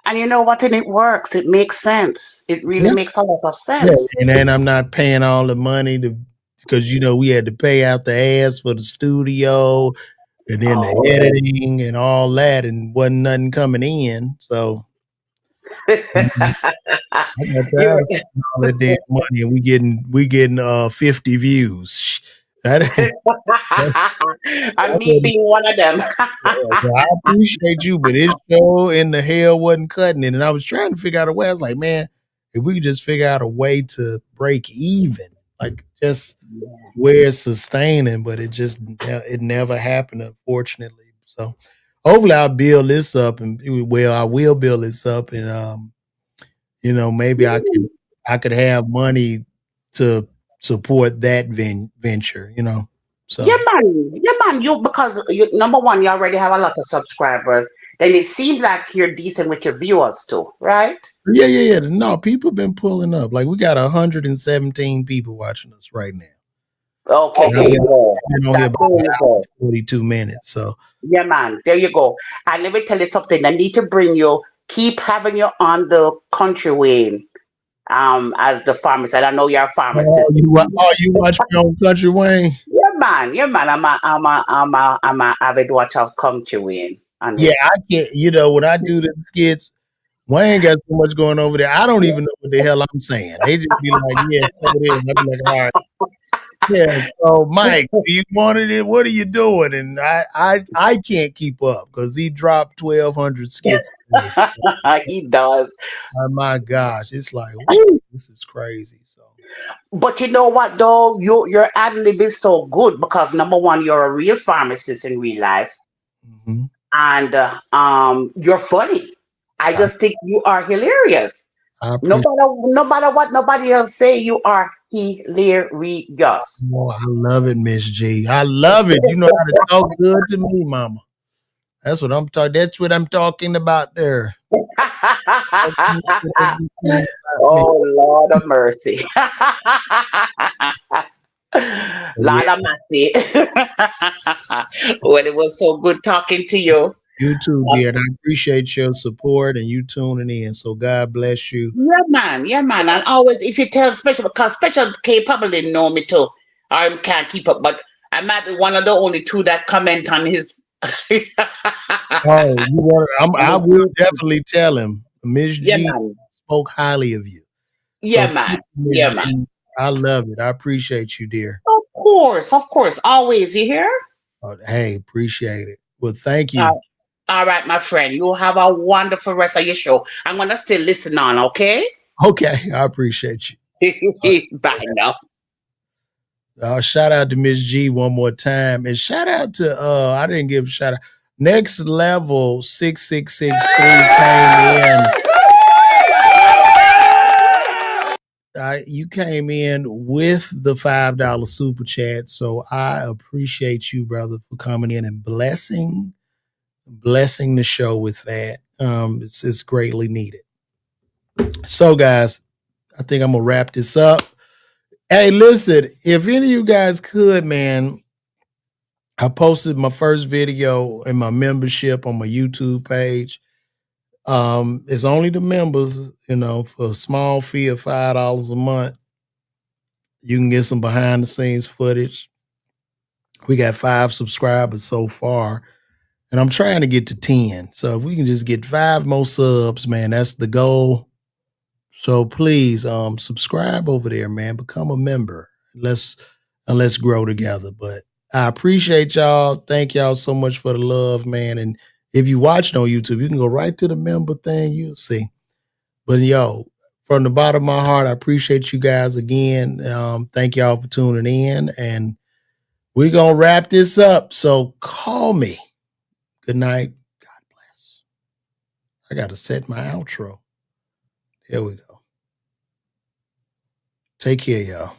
And you know what? And it works. It makes sense. It really Yeah. makes a lot of Yeah. sense. And then I'm not paying all the money because we had to pay out the ass for the studio and then the Oh. editing and all that, and wasn't nothing coming in. So I got tired You're of spending all that damn money, and we getting 50 views. That, and that me wasn't- being one of them. so I appreciate you, but this show in the hell wasn't cutting it, and I was trying to figure out a way. I was like, man, if we could just figure out a way to break even, like just where it's sustaining, but it never happened, unfortunately. So hopefully I'll build this up, and I will build this up, and maybe I could have money to support that venture. Yeah, So man. Yeah, man. Because number one, you already have a lot of subscribers. Then it seems like you're decent with your viewers too, right? yeah. No, people been pulling up. Like we got 117 people watching us right now. Okay, And there you go. I've been on here That's about there an you hour go. and 42 minutes. So Yeah, man. There you go. And let me tell you something. I need to bring you, keep having you on the country way, as the pharmacist. I know you're a pharmacist. you watch me on Country Wayne? Yeah, man. Yeah, man. I'm a avid watcher of country way on Yeah, it. I can't. When I do the skits, Wayne got so much going over there. I don't even know what the hell I'm saying. They just be like, "Yeah, say it." And I be like, "All right, yeah." So, Mike, do you wanted it? What are you doing? And I can't keep up because he dropped 1,200 skits a day. He does. Oh, my gosh, it's like, woo, this is crazy. So, But you know what though? Your ad lib is so good because number one, you're a real pharmacist in real life, mhm. and you're funny. I I, just think you are hilarious. I No appreciate. matter no matter what nobody else say, you are hilarious. Oh, I love it, Miss G. I love it. You know how to talk good to me, Mama. That's what I'm talking. That's what I'm talking about there. Talk good everything about me. Oh Lord of mercy. So, yeah, Lord of mercy. Well, it was so good talking to you. you too, dear. And I appreciate your support and you tuning in. So God bless you. Yeah, man. Yeah, man. And always, if you tell Special, because Special K probably know me too, I can't keep up, but I might be one of the only two that comment on his. Oh, on I his will YouTube. definitely tell him. Miss Yeah, G man. spoke highly of you. So Yeah, thank man. you, Miss Yeah, man. G. I love it. I appreciate you, dear. Of course, always. You hear? Hey, appreciate it. Well, thank Uh, you. all right, my friend. You have a wonderful rest of your show. I'm gonna still listen on. Okay. Okay, I appreciate you. Bye now. Shout out to Miss G one more time. And shout out to I didn't give a shout out. Next level 6663 came in. You came in with the $5 super chat. So I appreciate you, brother, for coming in and blessing the show with that. It's greatly needed. So guys, I think I'm gonna wrap this up. Hey, listen, if any of you guys could, man, I posted my first video in my membership on my YouTube page. It's only the members, for a small fee of $5 a month. You can get some behind the scenes footage. We got 5 subscribers so far, and I'm trying to get to 10. So if we can just get 5 more subs, man, that's the goal. So please, subscribe over there, man. Become a member. Let's grow together. But I appreciate y'all. Thank y'all so much for the love, man. And if you watching on YouTube, you can go right to the member thing. You'll see. But yo, from the bottom of my heart, I appreciate you guys again. Thank y'all for tuning in, and we're gonna wrap this up. So call me. Good night. God bless. I gotta set my outro. Here we go. Take care, y'all.